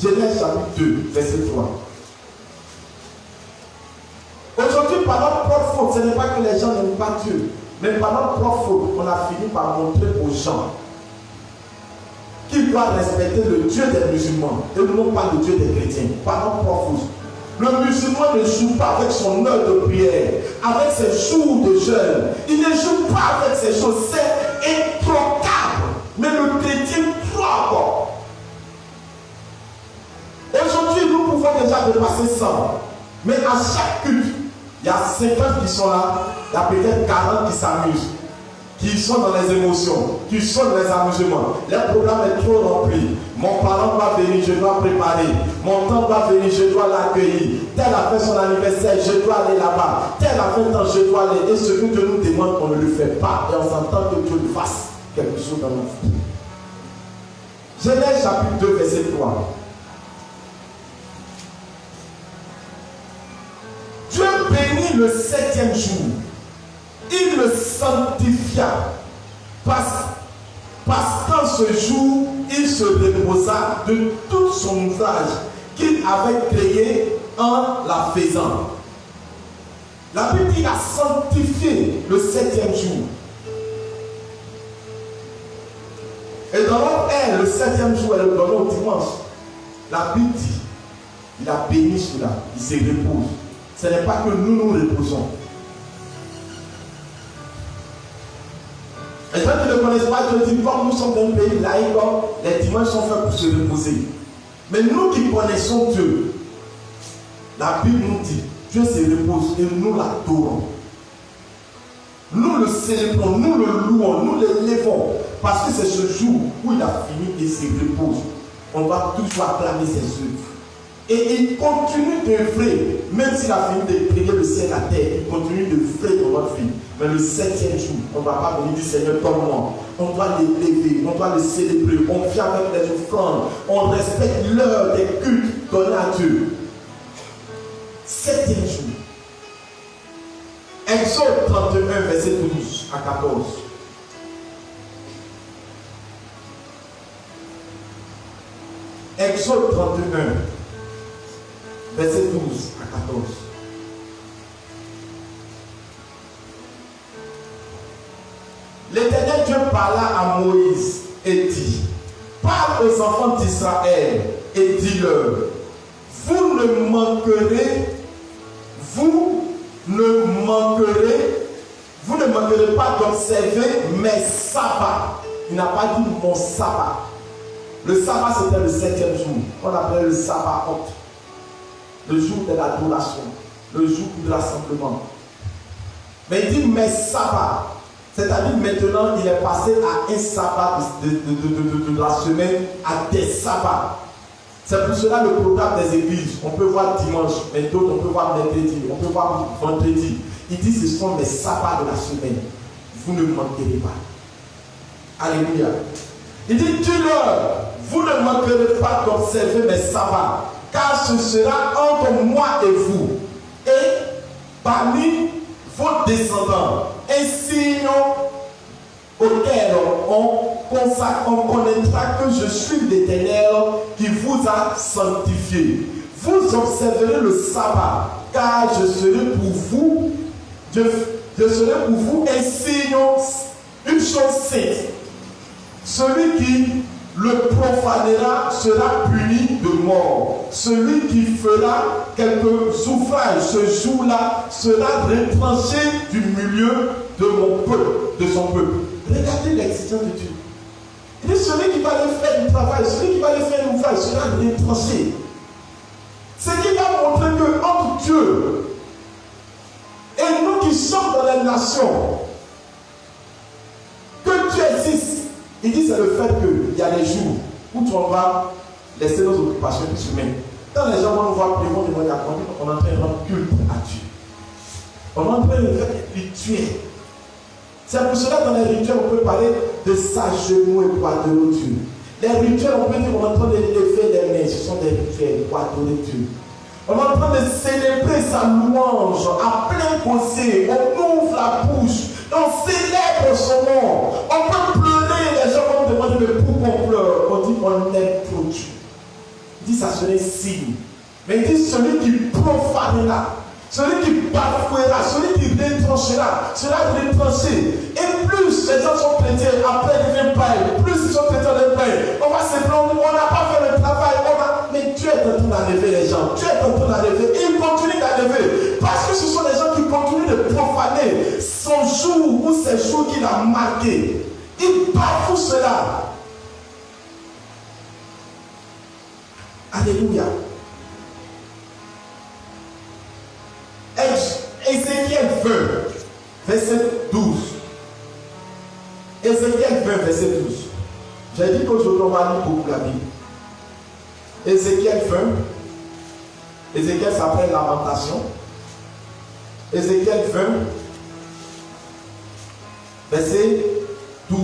Genèse chapitre 2, verset 3. Aujourd'hui, par notre propre faute, ce n'est pas que les gens n'aiment pas Dieu, mais par notre propre faute, on a fini par montrer aux gens qu'ils doivent respecter le Dieu des musulmans et non pas le Dieu des chrétiens, par notre propre faute. Le musulman ne joue pas avec son heure de prière, avec ses jours de jeûne. Il ne joue pas avec ces choses. C'est introcable. Mais le chrétien croit encore. Aujourd'hui, nous pouvons déjà dépasser 100. Mais à chaque culte, il y a 50 qui sont là. Il y a peut-être 40 qui s'amusent, qui sont dans les émotions, qui sont dans les amusements. Le programme est trop rempli. Mon parent doit venir, je dois préparer. Mon temps doit venir, je dois l'accueillir. Tel a fait son anniversaire, je dois aller là-bas. Tel a fait tant, je dois aller. Et ce que Dieu nous demande, on ne le fait pas. Et on s'entend que Dieu fasse quelque chose dans notre vie. Genèse chapitre 2, verset 3. Dieu bénit le 7e jour. Il le sanctifia. Parce qu'en ce jour, il se reposa de tout son ouvrage qu'il avait créé en la faisant. La Bible dit qu'il a sanctifié le 7e jour. Et dans l'autre ère, le 7e jour, elle est donnée au dimanche. La Bible dit, il a béni cela, il se repose. Ce n'est pas que nous nous reposons. Les gens qui ne connaissent pas Dieu disent, comme nous sommes dans un pays laïque, les dimanches sont faits pour se reposer. Mais nous qui connaissons Dieu, la Bible nous dit, Dieu se repose et nous l'adorons. Nous le célébrons, nous le louons, nous l'élevons. Parce que c'est ce jour où il a fini et se repose. On va toujours acclamer ses œuvres. Et il continue d'œuvrer, même s'il a fini de créer le ciel et la terre, il continue d'œuvrer dans notre vie. Mais le 7e jour, on ne va pas venir dire Seigneur, donne-moi. On doit l'élever, on doit le célébrer, on vient avec les offrandes, on respecte l'heure des cultes donnés à Dieu. 7e jour. Exode 31, verset 12 à 14. Exode 31, verset 12 à 14. L'Éternel Dieu parla à Moïse et dit, parle aux enfants d'Israël et dis-leur, vous ne manquerez pas d'observer mes sabbats. Il n'a pas dit mon sabbat. Le sabbat c'était le 7e jour. On appelait le sabbat haute. Le jour de l'adoration. Le jour du rassemblement. Mais il dit mes sabbats. C'est-à-dire maintenant il est passé à un sabbat de la semaine à des sabbats. C'est pour cela le programme des églises. On peut voir dimanche, mais d'autres on peut voir mercredi, on peut voir vendredi. Il dit ce sont les sabbats de la semaine. Vous ne manquerez pas. Alléluia. Il dit dis-leur, vous ne manquerez pas d'observer mes sabbats, car ce sera entre moi et vous, et parmi vos descendants, un signe auquel on connaîtra que je suis l'Éternel qui vous a sanctifié. Vous observerez le sabbat, car je serai pour vous, je serai pour vous un signe, une chose sainte. Celui qui le profanera sera puni de mort. Celui qui fera quelques ouvrages ce jour-là sera retranché du milieu de mon peuple, de son peuple. Regardez l'existence de Dieu. Il dit celui qui va aller faire du travail, celui qui va aller faire un ouvrage sera retranché. Ce qui va montrer que entre Dieu et nous qui sommes dans les nations, que Dieu existe. Il dit c'est le fait qu'il y a des jours où on va laisser nos occupations humaines. Quand les gens vont nous voir, ils vont demander à conduire, on est en train de rendre culte à Dieu. On est en train de faire des rituels. C'est pour cela que dans les rituels, on peut parler de s'agenouiller pour adorer Dieu. Les rituels, on peut dire qu'on est en train de lever les mains, ce sont des rituels pour adorer Dieu. On est en train de célébrer sa louange à plein gosier. On ouvre la bouche, on célèbre son nom. On peut pleurer, les gens vont me demander mais pourquoi on pleure. On dit on aime trop Dieu. Il dit ça serait signe. Mais il dit celui qui profanera, celui qui bafouera, celui qui retranchera, sera retranché. Et plus les gens sont chrétiens, après ils deviennent païens. Plus ils sont chrétiens, ils deviennent païens. On va se prendre, on n'a pas fait le travail, mais Dieu est en train d'enlever les gens. Dieu est en train d'enlever. Il élevé. Parce que ce sont des gens qui continuent de profaner son jour ou ces jours qu'il a marqués. Ils bafouent cela. Alléluia. Ézéchiel 20, verset 12. Ézéchiel 20, verset 12. J'ai dit qu'aujourd'hui on va lire beaucoup la Bible. Ézéchiel 20. Ézéchiel s'appelle Lamentation. Ézéchiel 20, verset 12.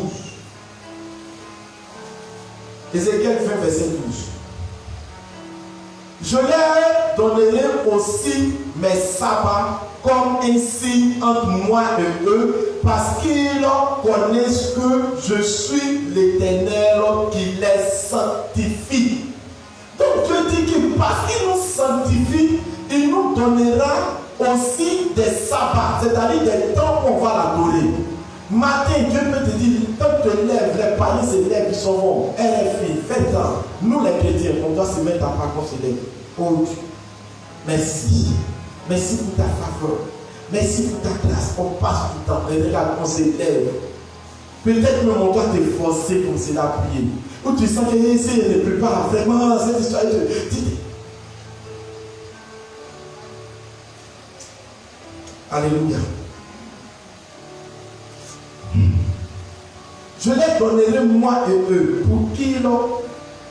Ézéchiel 20, verset 12. Je leur donnerai aussi mes sabbats comme un signe entre moi et eux, parce qu'ils connaissent que je suis l'Éternel qui les sanctifie. Donc Dieu dit que parce qu'il nous sanctifie, il nous donnera aussi des sabbats, c'est-à-dire des temps qu'on va l'adorer. Matin, Dieu peut te dire, quand tu te lèves, les paniers se lèvent, ils sont bons. RFI, faites ans. Nous les chrétiens, on doit se mettre à part qu'on se lève. Oh Dieu, merci. Merci pour ta faveur. Merci pour ta grâce. On passe tout le temps. Et regarde, on se lève. Peut-être même on doit te forcer comme c'est la prière. Ou tu sens que c'est ne peut pas vraiment cette histoire. Alléluia. Je les donnerai moi et eux pour qu'ils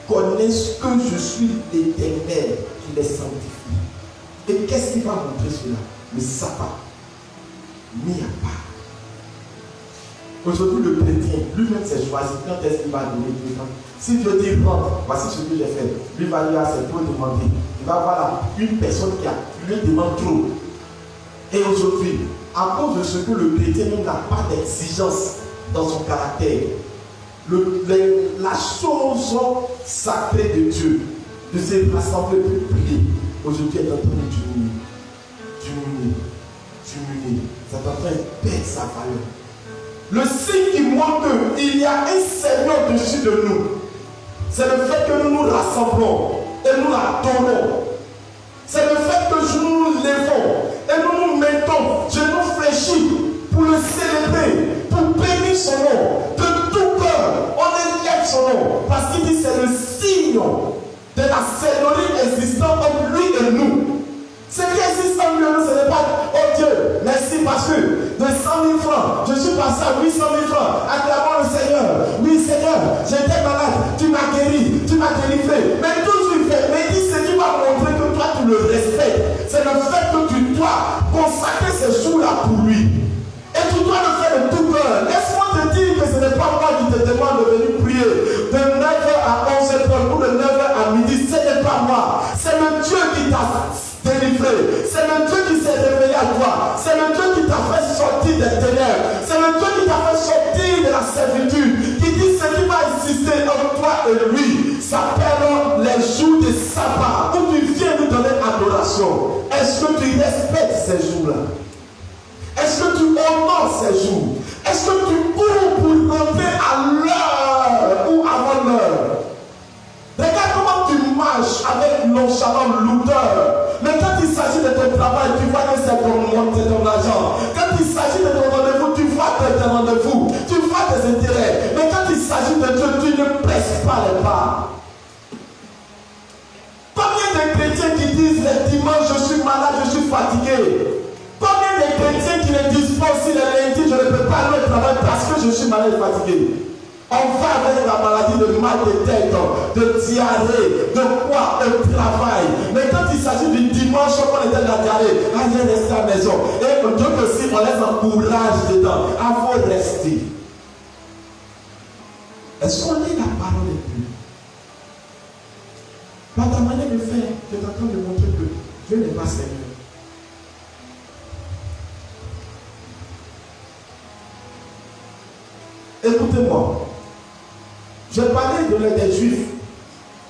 connaissent que je suis l'Éternel qui les sanctifie. Et qu'est-ce qui va montrer cela? Le sabbat mis à part. Aujourd'hui, le chrétien, lui-même s'est choisi quand est-ce qu'il va donner du temps. Si Dieu dit rentre, voici ce que j'ai fait. Lui va lui assez trop demander. Il va voir une personne qui lui demande trop. Et aujourd'hui, à cause de ce que le chrétien n'a pas d'exigence dans son caractère, la chose sacrée de Dieu, de se rassembler pour prier, aujourd'hui est en train de diminuer. C'est en train de perdre sa valeur. Le signe qui montre qu'il y a un Seigneur dessus de nous, c'est le fait que nous nous rassemblons et nous l'adorons. C'est le fait que nous nous levons et nous nous mettons, genoux fléchis pour le célébrer, pour bénir son nom. De tout cœur, on élève son nom. Parce qu'il dit que c'est le signe de la Seigneurie existant entre lui et nous. Ce qui existe en nous, ce n'est pas, oh Dieu, merci parce que de 100 000 francs, je suis passé à 800 000 francs, acclamant le Seigneur. Oui Seigneur, j'étais malade, tu m'as guéri, tu m'as délivré. Mais tout tu fais, mais dis ce qui va montrer que toi tu le respectes. C'est le fait que tu dois consacrer ces jours-là pour lui. Et tu dois le faire de tout cœur. Laisse-moi te dire que ce n'est pas moi qui te demande de venir prier de 9h à 11h ou de 9h à midi. Ce n'est pas moi. C'est le Dieu qui t'a délivré. C'est le Dieu qui s'est révélé à toi. C'est le Dieu qui t'a fait sortir des ténèbres. C'est le Dieu qui t'a fait sortir de la servitude. Qui dit ce qui va exister entre toi et lui s'appelle les jours de sabbat où tu viens nous donner adoration. Est-ce que tu respectes ces jours-là? Est-ce que tu honores ces jours? Est-ce que tu cours pour rentrer à l'heure ou avant l'heure? Regarde comment tu marches avec nonchalant l'odeur. Mais quand il s'agit de ton travail, tu vois que c'est ton argent. Quand il s'agit de ton rendez-vous, tu vois que ton rendez-vous. Tu vois tes intérêts. Mais quand il s'agit de Dieu, tu ne presses pas les pas. Combien de chrétiens qui disent les dimanches, je suis malade, je suis fatigué? Combien de chrétiens qui ne disent pas aussi les lundis, je ne peux pas aller au travail parce que je suis malade et fatigué? On va avec la maladie de mal de tête, de diarrhée, de quoi, de travail. Mais quand il s'agit du dimanche, on était dans la diarrhée, on vient rester à la maison. Et Dieu aussi, on laisse un courage dedans. À vous rester. Est-ce qu'on lit la parole de Dieu? Par ta manière de faire, tu es en train de montrer que Dieu n'est pas Seigneur. Écoutez-moi. Je parlais de l'aide des Juifs.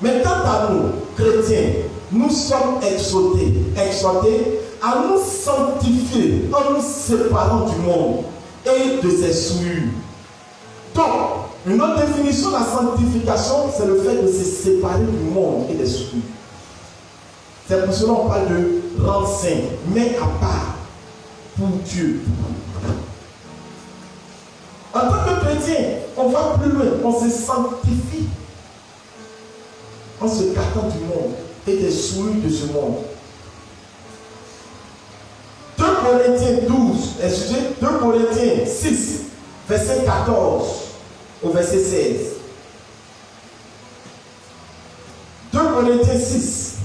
Mais quant à nous, chrétiens, nous sommes exhortés à nous sanctifier en nous séparant du monde et de ses souillures. Donc, une autre définition de la sanctification, c'est le fait de se séparer du monde et des souillures. C'est pour cela qu'on parle de rendre saint, mais à part pour Dieu. En tant que chrétien, on va plus loin, on se sanctifie en se gardant du monde et des souillures de ce monde. 2 Corinthiens 6, verset 14 au verset 16. 2 Corinthiens 6.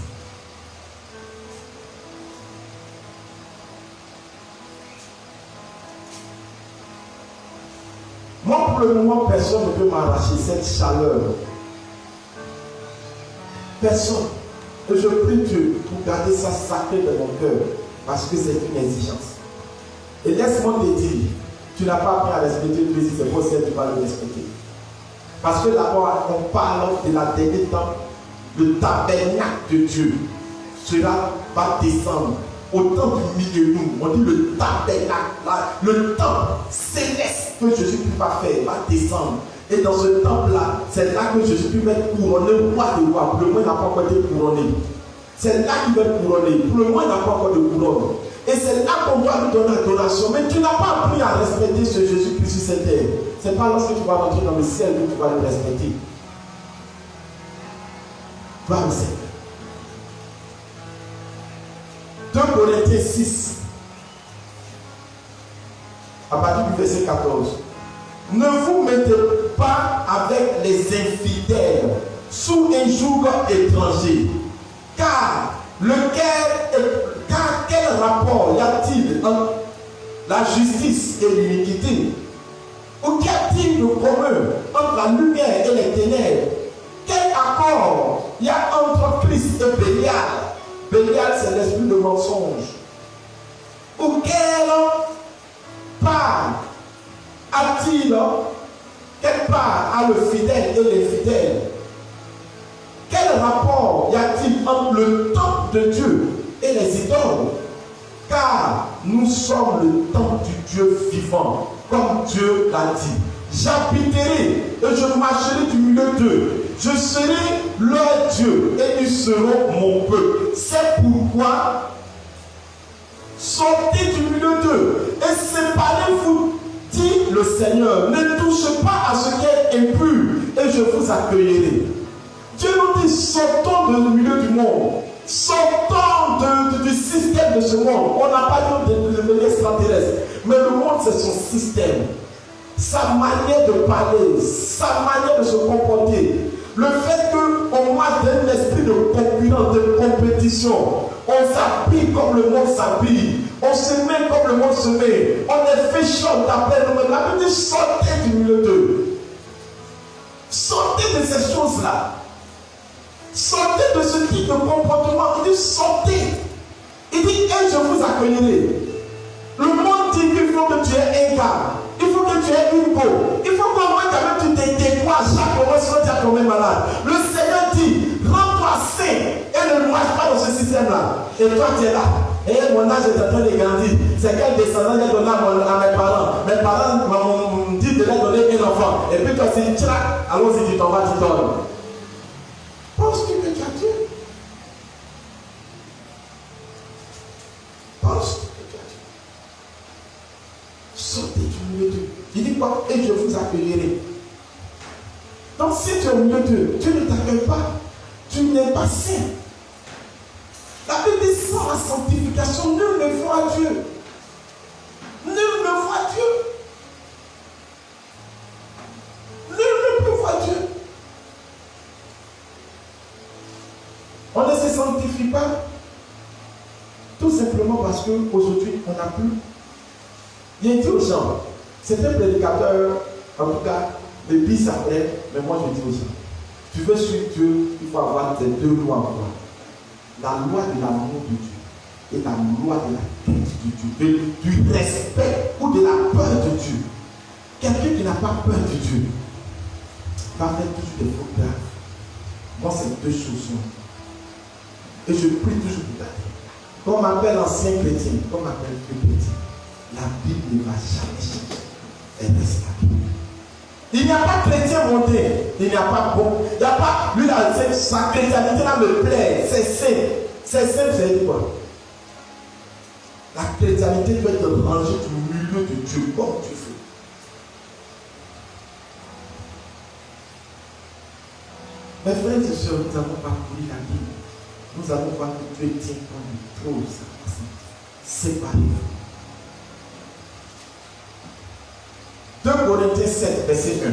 Moi, pour le moment, personne ne peut m'arracher cette chaleur. Personne. Et je prie Dieu pour garder ça sacré de mon cœur, parce que c'est une exigence. Et laisse-moi te dire, tu n'as pas appris à respecter Dieu, c'est pour ça que tu vas le respecter. Parce que d'abord, on parle de la dernière temps, le tabernacle de Dieu. Cela va descendre au temps du millénaire. On dit le tabernacle, le temple céleste que Jésus-Christ va faire, va descendre. Et dans ce temple-là, c'est là que Jésus-Christ va être couronné roi de roi. Pour le moment, il n'a pas encore été couronné. C'est là qu'il va être couronné. Pour le moment, il n'a pas encore de couronne. Et c'est là qu'on doit lui donner adoration. Mais tu n'as pas appris à respecter ce Jésus-Christ sur cette terre. Ce n'est pas lorsque tu vas rentrer dans le ciel que tu vas le respecter. Va au Seigneur. 2 Corinthiens 6, à partir du verset 14. Ne vous mettez pas avec les infidèles sous un joug étranger, car quel rapport y a-t-il entre la justice et l'iniquité? Ou qu'y a-t-il de commun entre la lumière et les ténèbres? Quel accord y a entre Christ et Bélial? Bélial, c'est l'esprit de mensonge. Ou quelle part a-t-il? Quelle part a le fidèle et l'infidèle? Quel rapport y a-t-il entre le temple de Dieu et les idoles? Car nous sommes le temple du Dieu vivant, comme Dieu l'a dit. J'habiterai et je marcherai du milieu d'eux. Je serai leur Dieu et ils seront mon peuple. C'est pourquoi sortez du milieu d'eux et séparez-vous, dit le Seigneur. Ne touchez pas à ce qui est impur et je vous accueillerai. Dieu nous dit, sortons du milieu du monde. Sortons du système de ce monde. On n'a pas dit de devenir extraterrestre. Mais le monde, c'est son système. Sa manière de parler, sa manière de se comporter. Le fait qu'on marche dans l'esprit de concurrence, de compétition. On s'habille comme le monde s'habille. On se met comme le monde se met. On est féchant d'après nous-mêmes. La Bible dit, sortez du milieu d'eux. Sortez de ces choses-là. Sortez de ce type de comportement. Il dit sortez. Il dit et je vous accueillerai. Le monde dit qu'il faut que tu aies un gars. Il faut que tu aies une go. Il faut qu'au moins quand même tu te décourages chaque moment sinon tu es tombé malade. Le Seigneur dit rends-toi saint et ne marche pas dans ce système-là. Et toi tu es là. Et mon âge est en train de grandir. C'est quel descendant j'ai donné à mes parents. Mes parents m'ont dit de leur donner un enfant. Et puis toi tu dis tiens, allons-y, tu t'en vas, tu donnes. Penses-tu que tu as Dieu? Penses-tu que tu as Dieu? Sortez du milieu d'eux. Il dit quoi? Et je vous accueillerai. Donc si tu es au milieu d'eux, Dieu ne t'accueille pas. Tu n'es pas saint. La Bible dit sans la sanctification, nul ne voit Dieu. Nul ne voit Dieu. Nul ne peut voir Dieu. On ne se sanctifie pas tout simplement parce qu'aujourd'hui, on n'a plus. Il a dit aux gens, c'est un prédicateur, en tout cas, le bis après, mais moi je dis aux gens, tu veux suivre Dieu, il faut avoir ces deux lois en toi. La loi de l'amour de Dieu et la loi de la crainte de Dieu, du respect ou de la peur de Dieu. Quelqu'un qui n'a pas peur de Dieu va faire toujours des fautes graves. Moi, c'est deux choses. Et je prie toujours pour garder. Comme m'appelle ancien chrétien, comme m'appelle vieux chrétien, la Bible ne va jamais changer. Elle reste la Bible. Il n'y a pas chrétien monté, il n'y a pas bon, il n'y a pas, lui là, sa chrétienté là me plaît, c'est saint. C'est saint, c'est quoi? La chrétienté doit être rangée du milieu de Dieu, comme Dieu fait. Mes frères et sœurs, nous avons parcouru la Bible. Nous avons voir que Dieu tient comme une pause. Séparez-vous. 2 Corinthiens 7, verset 1.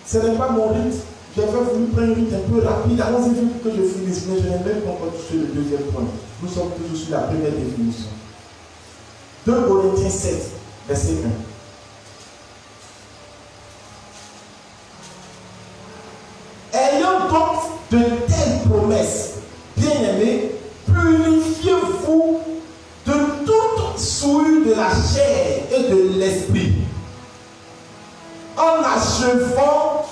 Ce n'est pas mon rythme. J'avais voulu prendre un rythme un peu rapide. Allons-y vite que je finisse, mais je n'ai même pas encore touché le deuxième point. Nous sommes toujours sur la première définition. 2 Corinthiens 7, verset 1. Ayant donc de telles promesses, bien-aimés, purifiez-vous de toute souillure de la chair et de l'esprit, en achevant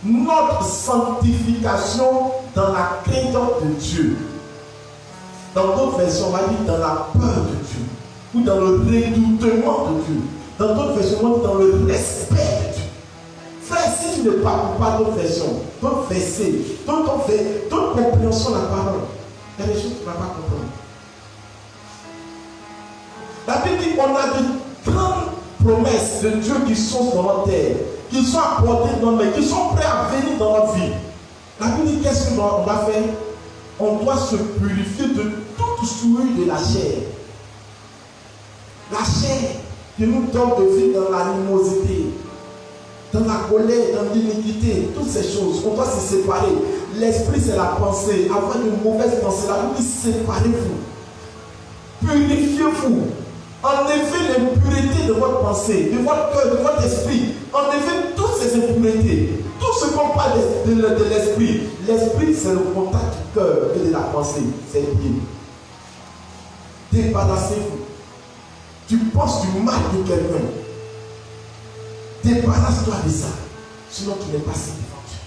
notre sanctification dans la crainte de Dieu. Dans d'autres versions, on va dire dans la peur de Dieu, ou dans le redoutement de Dieu. Dans d'autres versions, on va dire dans le respect de Dieu. Frère, si tu ne parles pas d'autres versions, d'autres versets, d'autres compréhensions de la parole, il y a des choses que tu ne vas pas comprendre. La Bible dit qu'on a de grandes promesses de Dieu qui sont dans notre terre, qui sont apportées dans notre vie, qui sont prêts à venir dans notre vie. La Bible dit qu'est-ce qu'on doit faire? On doit se purifier de toute souillure de la chair. La chair qui nous donne de vivre dans l'animosité, dans la colère, dans l'iniquité, toutes ces choses. On doit se séparer. L'esprit, c'est la pensée. Avoir une mauvaise pensée, la Bible dit séparez-vous. Purifiez-vous. Enlevez l'impureté de votre pensée, de votre cœur, de votre esprit. Enlevez toutes ces impuretés. Tout ce qu'on parle de l'esprit. L'esprit, c'est le contact du cœur et de la pensée. C'est lié. Débarrassez-vous. Tu penses du mal de quelqu'un. Débarrasse-toi de ça. Sinon, tu n'es pas saint devant Dieu.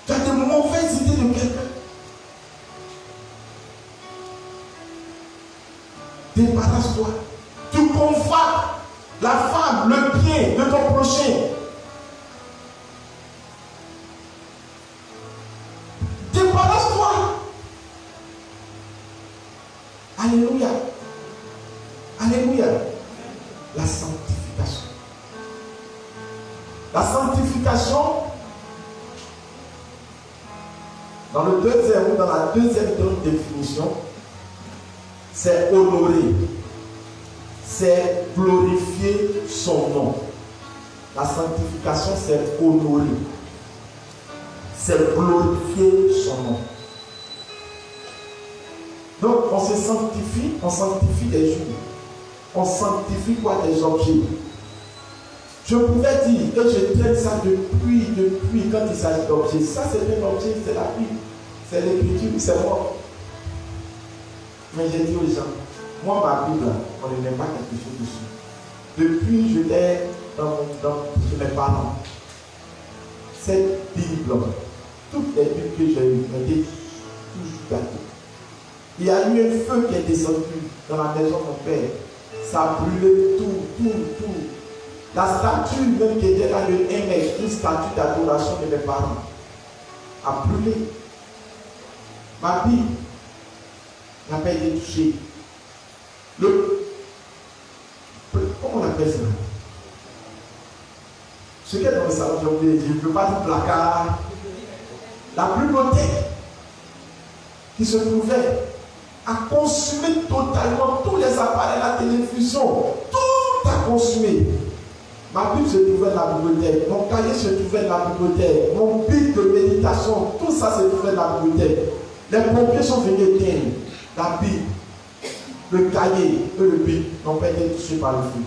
Tu as de mauvaises idées de quelqu'un. Débarrasse-toi. Tu convoites la femme, le bien de ton prochain. Débarrasse-toi. Alléluia. Alléluia. La sanctification. La sanctification, dans le deuxième ou dans la deuxième définition, c'est honorer, c'est glorifier son nom. La sanctification, c'est honorer, c'est glorifier son nom. Donc, on se sanctifie, on sanctifie des jours. On sanctifie quoi? Des objets. Je pouvais dire, et je traite ça depuis quand il s'agit d'objets. Ça, c'est un objet, c'est la Bible, c'est l'écriture, c'est moi. Mais j'ai dit aux gens, moi, ma Bible, on ne met pas quelque chose dessus. Depuis, je l'ai chez mes parents. Cette Bible, toutes les Bibles que j'ai eues, m'ont été toujours gâtées. Il y a eu un feu qui est descendu dans la maison de mon père. Ça a brûlé tout. La statue même qui était là de 1 mètre, une statue d'adoration de mes parents, a brûlé. Ma Bible n'a pas été touchée. Comment on appelle ça? Ce qui est dans le salon, j'ai oublié, je ne peux pas dire placard. La bibliothèque qui se trouvait a consumé totalement tous les appareils, la télévision, tout a consumé. Ma Bible se trouvait dans la bibliothèque, mon cahier se trouvait dans la bibliothèque, mon bible de méditation, tout ça se trouvait dans la bibliothèque. Les pompiers sont venus éteindre la Bible, le cahier et le bible n'ont pas été touchés par le feu.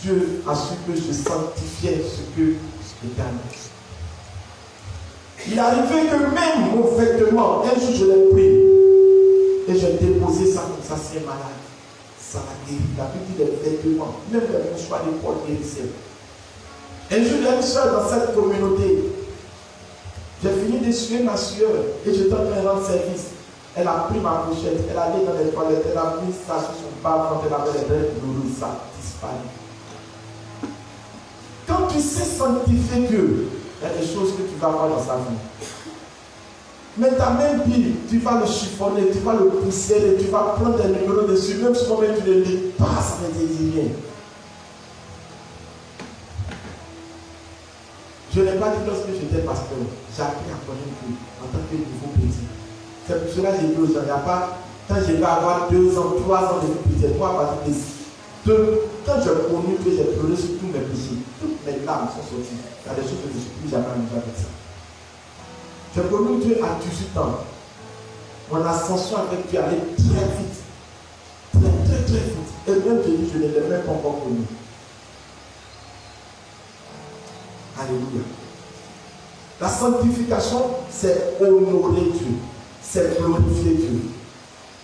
Dieu a su que je sanctifiais ce que j'étais à mettre. Il arrivait que même mon vêtement, un jour je l'ai pris et j'ai déposé ça comme ça, c'est malade. Ça m'a guéri. La Bible dit les vêtements, même les mouchoirs de Paul guérissaient. Un jour, il y a une soeur dans cette communauté. J'ai fini d'essuyer ma sueur et j'étais en train de rendre service. Elle a pris ma pochette, elle a allé dans les toilettes, elle a mis ça sur son bas quand elle avait les règles douloureuses, ça disparaît. Quand tu sais sanctifier Dieu, il y a des choses que tu vas voir dans sa vie. Mais ta même Bible, tu vas le chiffonner, tu vas le poussiérer, tu vas prendre des numéros dessus, même si toi-même tu ne lis pas, ça ne te dit rien. Je n'ai pas dit lorsque j'étais pasteur, j'ai appris à connaître Dieu en tant que nouveau petit. C'est pour cela que j'ai dit aux gens, il n'y a pas, quand je vais avoir 2 ans, 3 ans de vie petit, moi à partir de 2, quand j'ai connu que j'ai pleuré sur tous mes péchés, toutes mes larmes sont sorties. Il y a des choses que je ne suis plus jamais amusé avec ça. J'ai connu Dieu à 18 ans. Mon ascension avec Dieu allait très vite. Très vite. Et même je dis, je ne l'ai même pas encore connu. Alléluia. La sanctification, c'est honorer Dieu. C'est glorifier Dieu.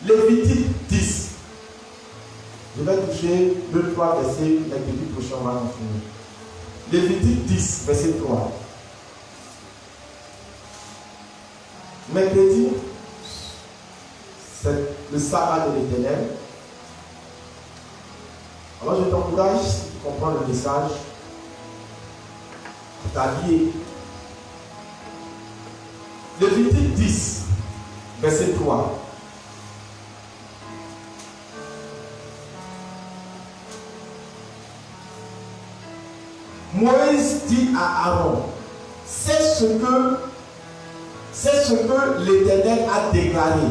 Lévitique 10. Je vais toucher 2-3 versets, mais depuis le prochain, on va en finir. Lévitique 10, verset 3. Mercredi, c'est le sabbat de l'Éternel. Alors je t'encourage, si tu comprends le message, t'habiller. Lévitique 10, verset 3. Moïse dit à Aaron, c'est ce que l'Éternel a déclaré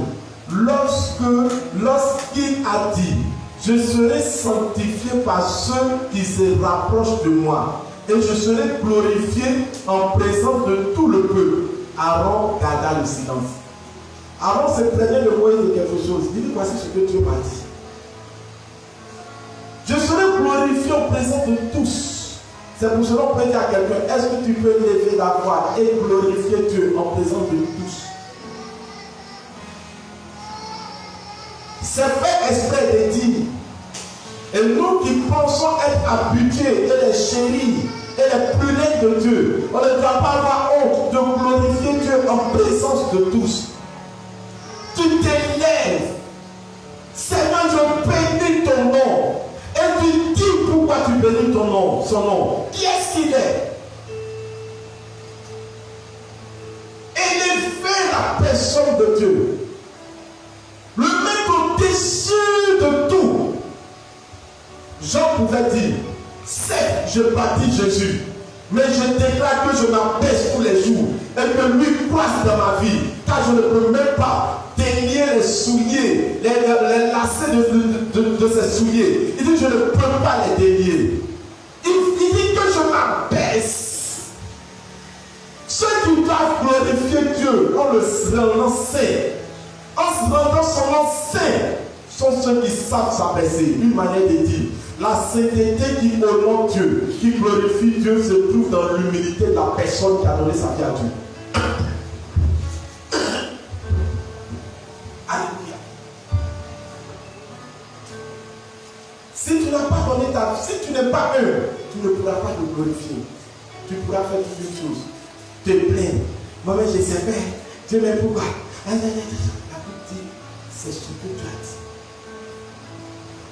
lorsqu'il a dit, je serai sanctifié par ceux qui se rapprochent de moi et je serai glorifié en présence de tout le peuple. Aaron garda le silence. Aaron se plaignait de Moïse de quelque chose. Il dit, voici ce que Dieu m'a dit. Je serai glorifié en présence de tous. C'est pour cela qu'on peut dire à quelqu'un, est-ce que tu peux lever la voix et glorifier Dieu en présence de tous? C'est fait exprès de dire. Et nous qui pensons être habitués et les chéris et les prunelles de Dieu, on ne doit pas avoir honte de glorifier Dieu en présence de tous. Tu t'élèves. Seigneur, je bénis ton nom. Et tu dis pourquoi tu bénis ton nom, son nom. Qui est-ce qu'il est? Élever la personne de Dieu. Le mettre au-dessus de tout. Jean pouvait dire, certes, je baptise Jésus, mais je déclare que je m'abaisse tous les jours et que lui croise dans ma vie, car je ne peux même pas délier les souliers, les lacets de ses souliers. Il dit, je ne peux pas les délier. Il dit que je m'abaisse. Ceux qui doivent glorifier Dieu en le rendant saint, en se rendant son nom saint, sont ceux qui savent s'abaisser. Une manière de dire, la sainteté qui honore Dieu, qui glorifie Dieu, se trouve dans l'humilité de la personne qui a donné sa vie à Dieu. Alléluia. Si tu n'as pas donné ta vie, si tu n'es pas tu ne pourras pas te glorifier. Tu pourras faire toutes les choses. Te plaindre. Moi-même, je sais pas. Dieu m'aime pourquoi. La Bible dit, c'est ce que tu as dit.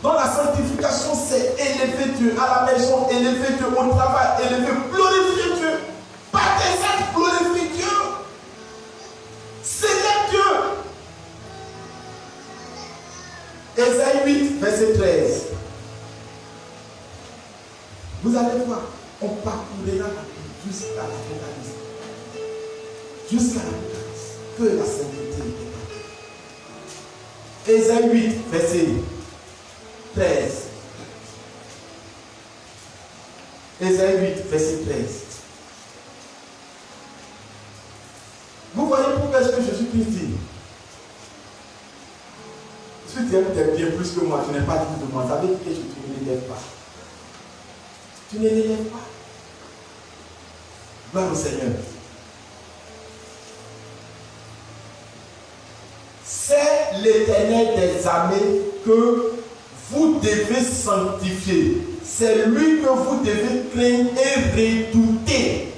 Dans la sanctification, c'est élever Dieu à la maison, élever Dieu au travail, élever, glorifier Dieu. Par tes actes, glorifie Dieu. Célèbre Dieu. Ésaïe 8, verset 13. Vous allez voir, on parcourra la vie jusqu'à l'Apocalypse. Jusqu'à l'Apocalypse. Que la sainteté est. Ésaïe 8, verset 13. Ésaïe 8, verset 13. Vous voyez pourquoi est-ce que Jésus-Christ dit, si tu aimes tes biens plus que moi, tu n'es pas digne de moi, ça veut dire que tu ne l'élèves pas. Tu ne l'élèves pas. Gloire au Seigneur. C'est l'Éternel des armées que vous devez sanctifier. C'est lui que vous devez craindre et redouter.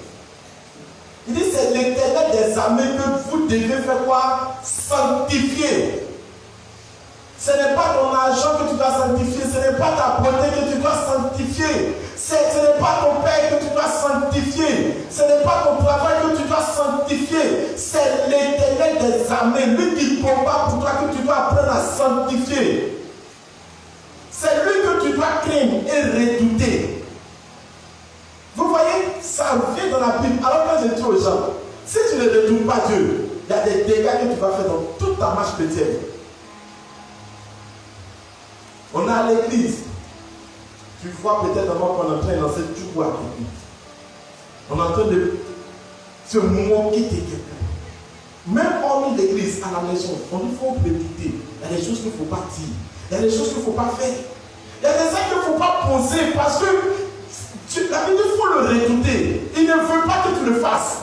Il dit c'est l'Éternel des armées que vous devez faire quoi? Sanctifier. Ce n'est pas ton argent que tu dois sanctifier, ce n'est pas ta beauté que tu dois sanctifier, ce n'est pas ton père que tu dois sanctifier. sanctifier. Ce n'est pas ton travail que tu dois sanctifier. C'est l'Éternel des armées, lui qui combat pour toi, que tu dois apprendre à sanctifier. C'est lui que tu dois craindre et redouter. Vous voyez, ça vient dans la Bible. Alors quand je dis aux gens, si tu ne redoutes pas Dieu, il y a des dégâts que tu vas faire dans toute ta marche chrétienne. On est à l'église. Tu vois peut-être avant qu'on est en train de lancer du bois à quelqu'un. On est en train de se moquer de quelqu'un. Même hors l'église, à la maison, on il faut méditer. Il y a des choses qu'il ne faut pas dire. Il y a des choses qu'il ne faut pas faire. Il y a des actes qu'il ne faut pas poser parce que la Bible, il faut le redouter. Il ne veut pas que tu le fasses.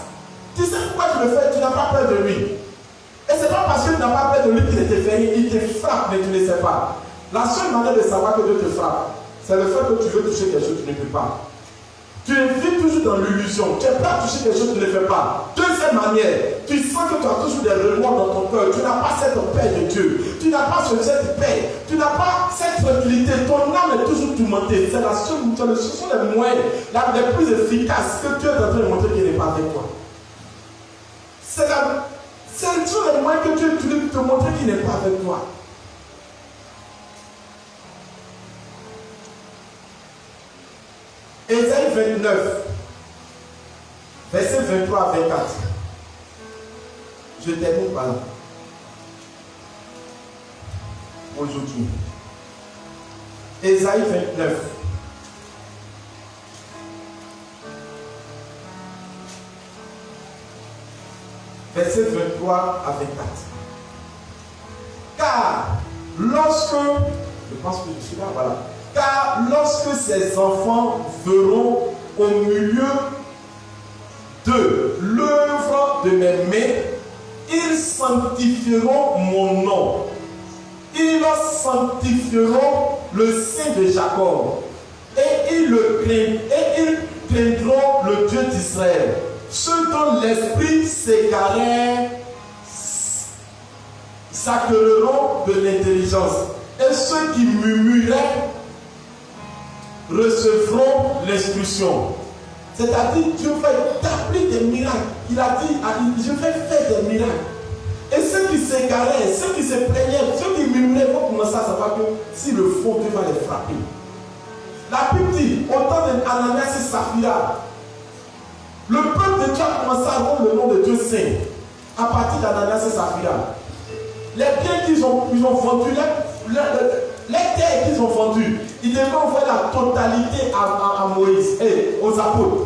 Tu sais pourquoi tu le fais, tu n'as pas peur de lui. Et ce n'est pas parce que tu n'as pas peur de lui qu'il te fait, il te frappe, mais tu ne sais pas. La seule manière de savoir que Dieu te frappe, c'est le fait que tu veux toucher quelque chose que tu ne peux pas. Tu vis toujours dans l'illusion. Tu es prêt à toucher quelque chose que tu ne fais pas. Deuxième manière, tu sens que tu as toujours des remords dans ton cœur. Tu n'as pas cette paix de Dieu. Tu n'as pas cette paix. Tu n'as pas cette tranquillité. Ton âme est toujours tourmentée. C'est la seule, ce sont les moyens les plus efficaces que Dieu est en train de montrer qu'il n'est pas avec toi. C'est les moyens que Dieu utilise pour te montrer qu'il n'est pas avec toi. Ésaïe 29, verset 23 à 24. Je termine par là. Aujourd'hui. Ésaïe 29. Verset 23 à 24. Car lorsque, je pense que je suis là, voilà. Car lorsque ces enfants verront au milieu de l'œuvre de mes mains, ils sanctifieront mon nom. Ils sanctifieront le Saint de Jacob. Et ils craindront le Dieu d'Israël. Ceux dont l'esprit s'égarait s'acquerront de l'intelligence. Et ceux qui murmuraient recevront l'instruction. C'est-à-dire, Dieu va établir des miracles. Il a dit, je vais faire des miracles. Et ceux qui s'égaraient, ceux qui se plaignaient, ceux qui murmuraient vont commencer à savoir que s'ils le font, Dieu va les frapper. La Bible dit, au temps d'Ananias et Saphira, le peuple de Dieu a commencé à rendre le nom de Dieu saint à partir d'Ananias et Saphira. Les biens qu'ils ont vendus, les terres qu'ils ont vendues, ils devaient envoyer la totalité à Moïse et aux apôtres.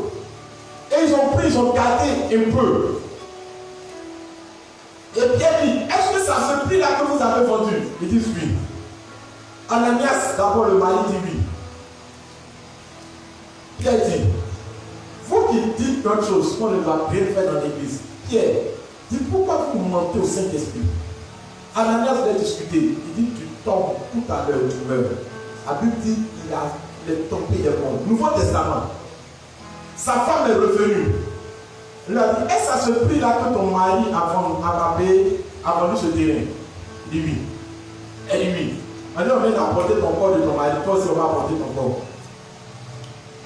Et ils ont pris, ils ont gardé un peu. Et Pierre dit, est-ce que ça ce prix-là que vous avez vendu? Ils disent oui. Ananias, d'abord le mari dit oui. Pierre dit, vous qui dites quelque chose qu'on ne doit rien faire dans l'église. Pierre dit, pourquoi vous mentez au Saint-Esprit? Ananias voulait discuter. Il dit, tu tombes tout à l'heure, tu meurs. La Bible dit, il est tombé des mondes. Nouveau Testament. Sa femme est revenue. Il lui a dit, est-ce à ce prix-là que ton mari a vendu ce terrain? Il dit oui. Elle dit oui. Maintenant, on vient d'apporter ton corps de ton mari. Toi aussi, on va apporter ton corps.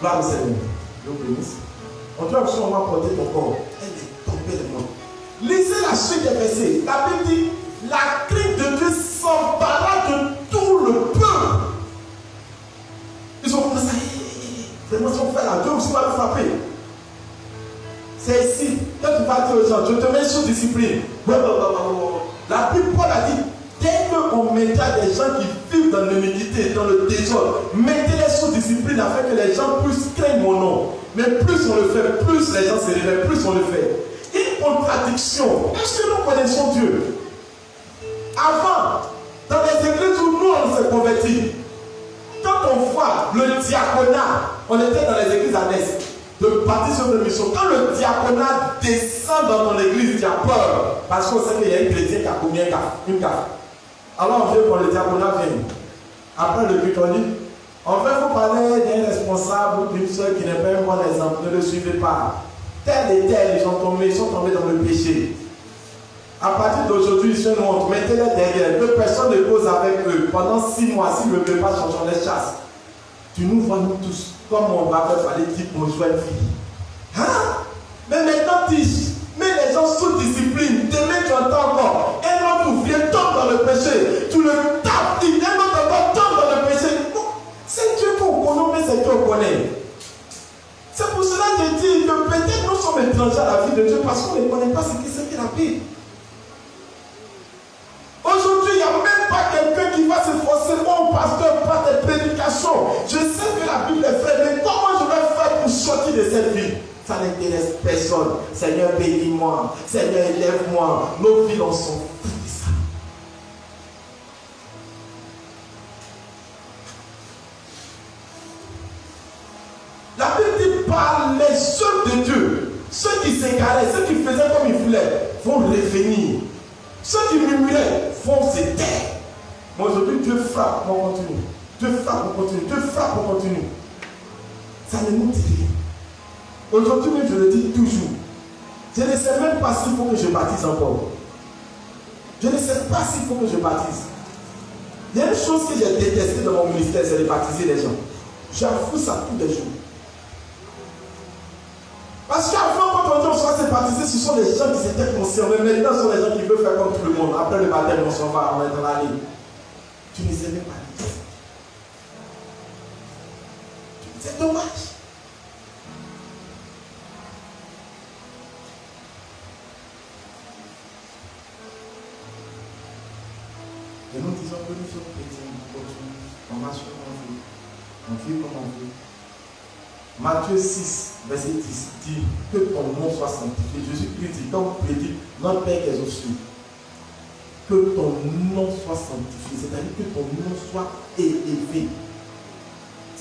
Gloire au Seigneur. Dieu bénisse. On doit absolument apporter ton corps. Elle est tombée des mondes. Lisez la suite des versets. La Bible dit, la crainte de Dieu s'empara de tout le peuple. Ils ont commencé à vraiment si on fait la Dieu aussi va le frapper. C'est ici, quand tu vas dire aux gens, je te mets sous discipline. La Bible, Paul a dit, dès qu'on mettra des gens qui vivent dans l'iniquité, dans le désordre, mettez-les sous discipline afin que les gens puissent craindre mon nom. Mais plus on le fait, plus les gens se réveillent, plus on le fait. Une contradiction. Est-ce que nous connaissons Dieu? Avant, dans les églises où nous on s'est convertis, quand on voit le diaconat, on était dans les églises à l'Est, de partir sur une mission. Quand le diaconat descend dans ton église, tu as peur. Parce qu'on sait qu'il y a un chrétien qui a commis une gaffe. Alors on vient pour le diaconat vient. Après le but, on dit, on veut vous parler d'un responsable ou d'une soeur qui n'est pas un bon exemple. Ne le suivez pas. Tel et tel, ils sont tombés dans le péché. À partir d'aujourd'hui, ils se montrent, mettez-les derrière. Que personne ne cause avec eux. Pendant 6 mois, s'ils ne veulent pas changer, on les chasse. Tu nous vois, nous tous, comme on va faire, fallait dire bonjour à une fille. Ah, péché, tu le tapes, il est notre pas tombe dans le péché. Non, c'est Dieu qu'on connaît, mais c'est Dieu qu'on connaît. C'est pour cela que je dis que peut-être nous sommes étrangers à la vie de Dieu parce qu'on ne connaît pas ce qu'est la Bible. Aujourd'hui, il n'y a même pas quelqu'un qui va se forcer au pasteur par des prédications. Je sais que la Bible est vraie, mais comment je vais faire pour sortir de cette vie? Ça n'intéresse personne. Seigneur, bénis-moi. Seigneur, élève-moi. Nos vies en sont foutues de ça. La Bible dit par les œuvres de Dieu, ceux qui s'égaraient, ceux qui faisaient comme ils voulaient, vont revenir. Ceux qui murmuraient vont se taire. Mais aujourd'hui, Dieu frappe, on continue. Dieu frappe, on continue. Dieu frappe, on continue. Ça ne nous dit rien. Aujourd'hui, je le dis toujours. Je ne sais même pas s'il faut que je baptise encore. Je ne sais pas s'il faut que je baptise. Il y a une chose que j'ai détestée dans mon ministère, c'est de baptiser les gens. J'avoue ça tous les jours. Parce qu'avant, quand on dit on soit se baptiser, ce sont les gens qui s'étaient concernés. Maintenant, ce sont les gens qui veulent faire comme tout le monde. Après le baptême, on s'en va, on est dans la ligne. Tu ne sais même pas dire ça. C'est dommage. Et nous disons que nous sommes chrétiens, on marche comme on veut, on vit comme on veut. Matthieu 6, verset 10 dit que ton nom soit sanctifié. Jésus-Christ dit, quand vous prédit, notre Père qui est aux cieux, que ton nom soit sanctifié, c'est-à-dire que ton nom soit élevé.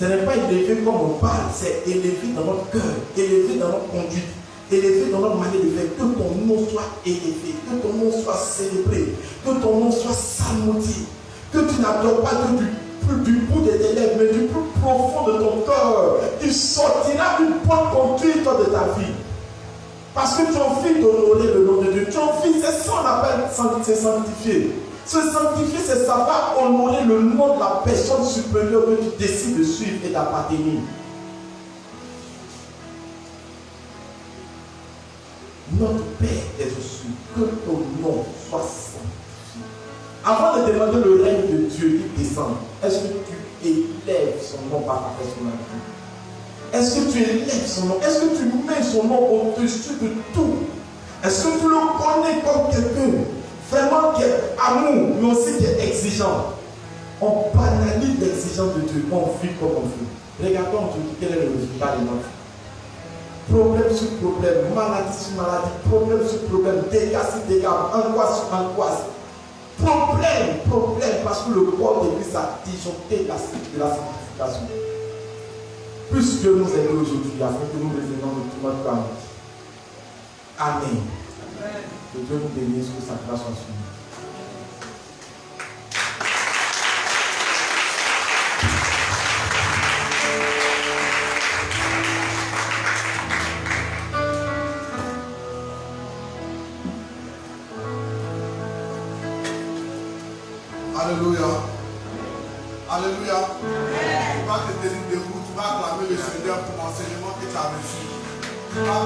Ce n'est pas élevé comme on parle, c'est élevé dans notre cœur, élevé dans notre conduite, élevé dans notre manière de faire. Que ton nom soit élevé, que ton nom soit célébré, que ton nom soit salmodié, que tu n'adores pas Dieu du bout de tes lèvres, mais du plus profond de ton cœur. Il sortira une bonne conduite de ta vie. Parce que tu as envie d'honorer le nom de Dieu. Tu as envie, c'est ça qu'on appelle sanctifier. Se sanctifier, c'est savoir honorer le nom de la personne supérieure que tu décides de suivre et d'appartenir. Notre Père est aux cieux, que ton nom soit sanctifié. Avant de demander le règne de Dieu qui descend, est-ce que tu élèves son nom par ta personnalité? Est-ce que tu élèves son nom? Est-ce que tu mets son nom au-dessus de tout? Est-ce que tu le connais comme quelqu'un vraiment qui est amour, mais aussi qui est exigeant? On banalise l'exigence de Dieu, on vit comme on veut. Regardons aujourd'hui quel est le résultat de notre vie. Problème sur problème, maladie sur maladie, problème sur problème, dégâts sur dégâts, angoisse sur angoisse. Problème, parce que le corps de Christ a disjoncté de la sanctification. Plus Dieu nous aide aujourd'hui, afin que nous revenions de tout notre cœur. Amen. Que Dieu nous bénisse, que sa grâce soit sur nous. Alléluia. Alléluia. Tu vas te tenir debout, tu vas acclamer le Seigneur pour l'enseignement que tu as reçu. Tu vas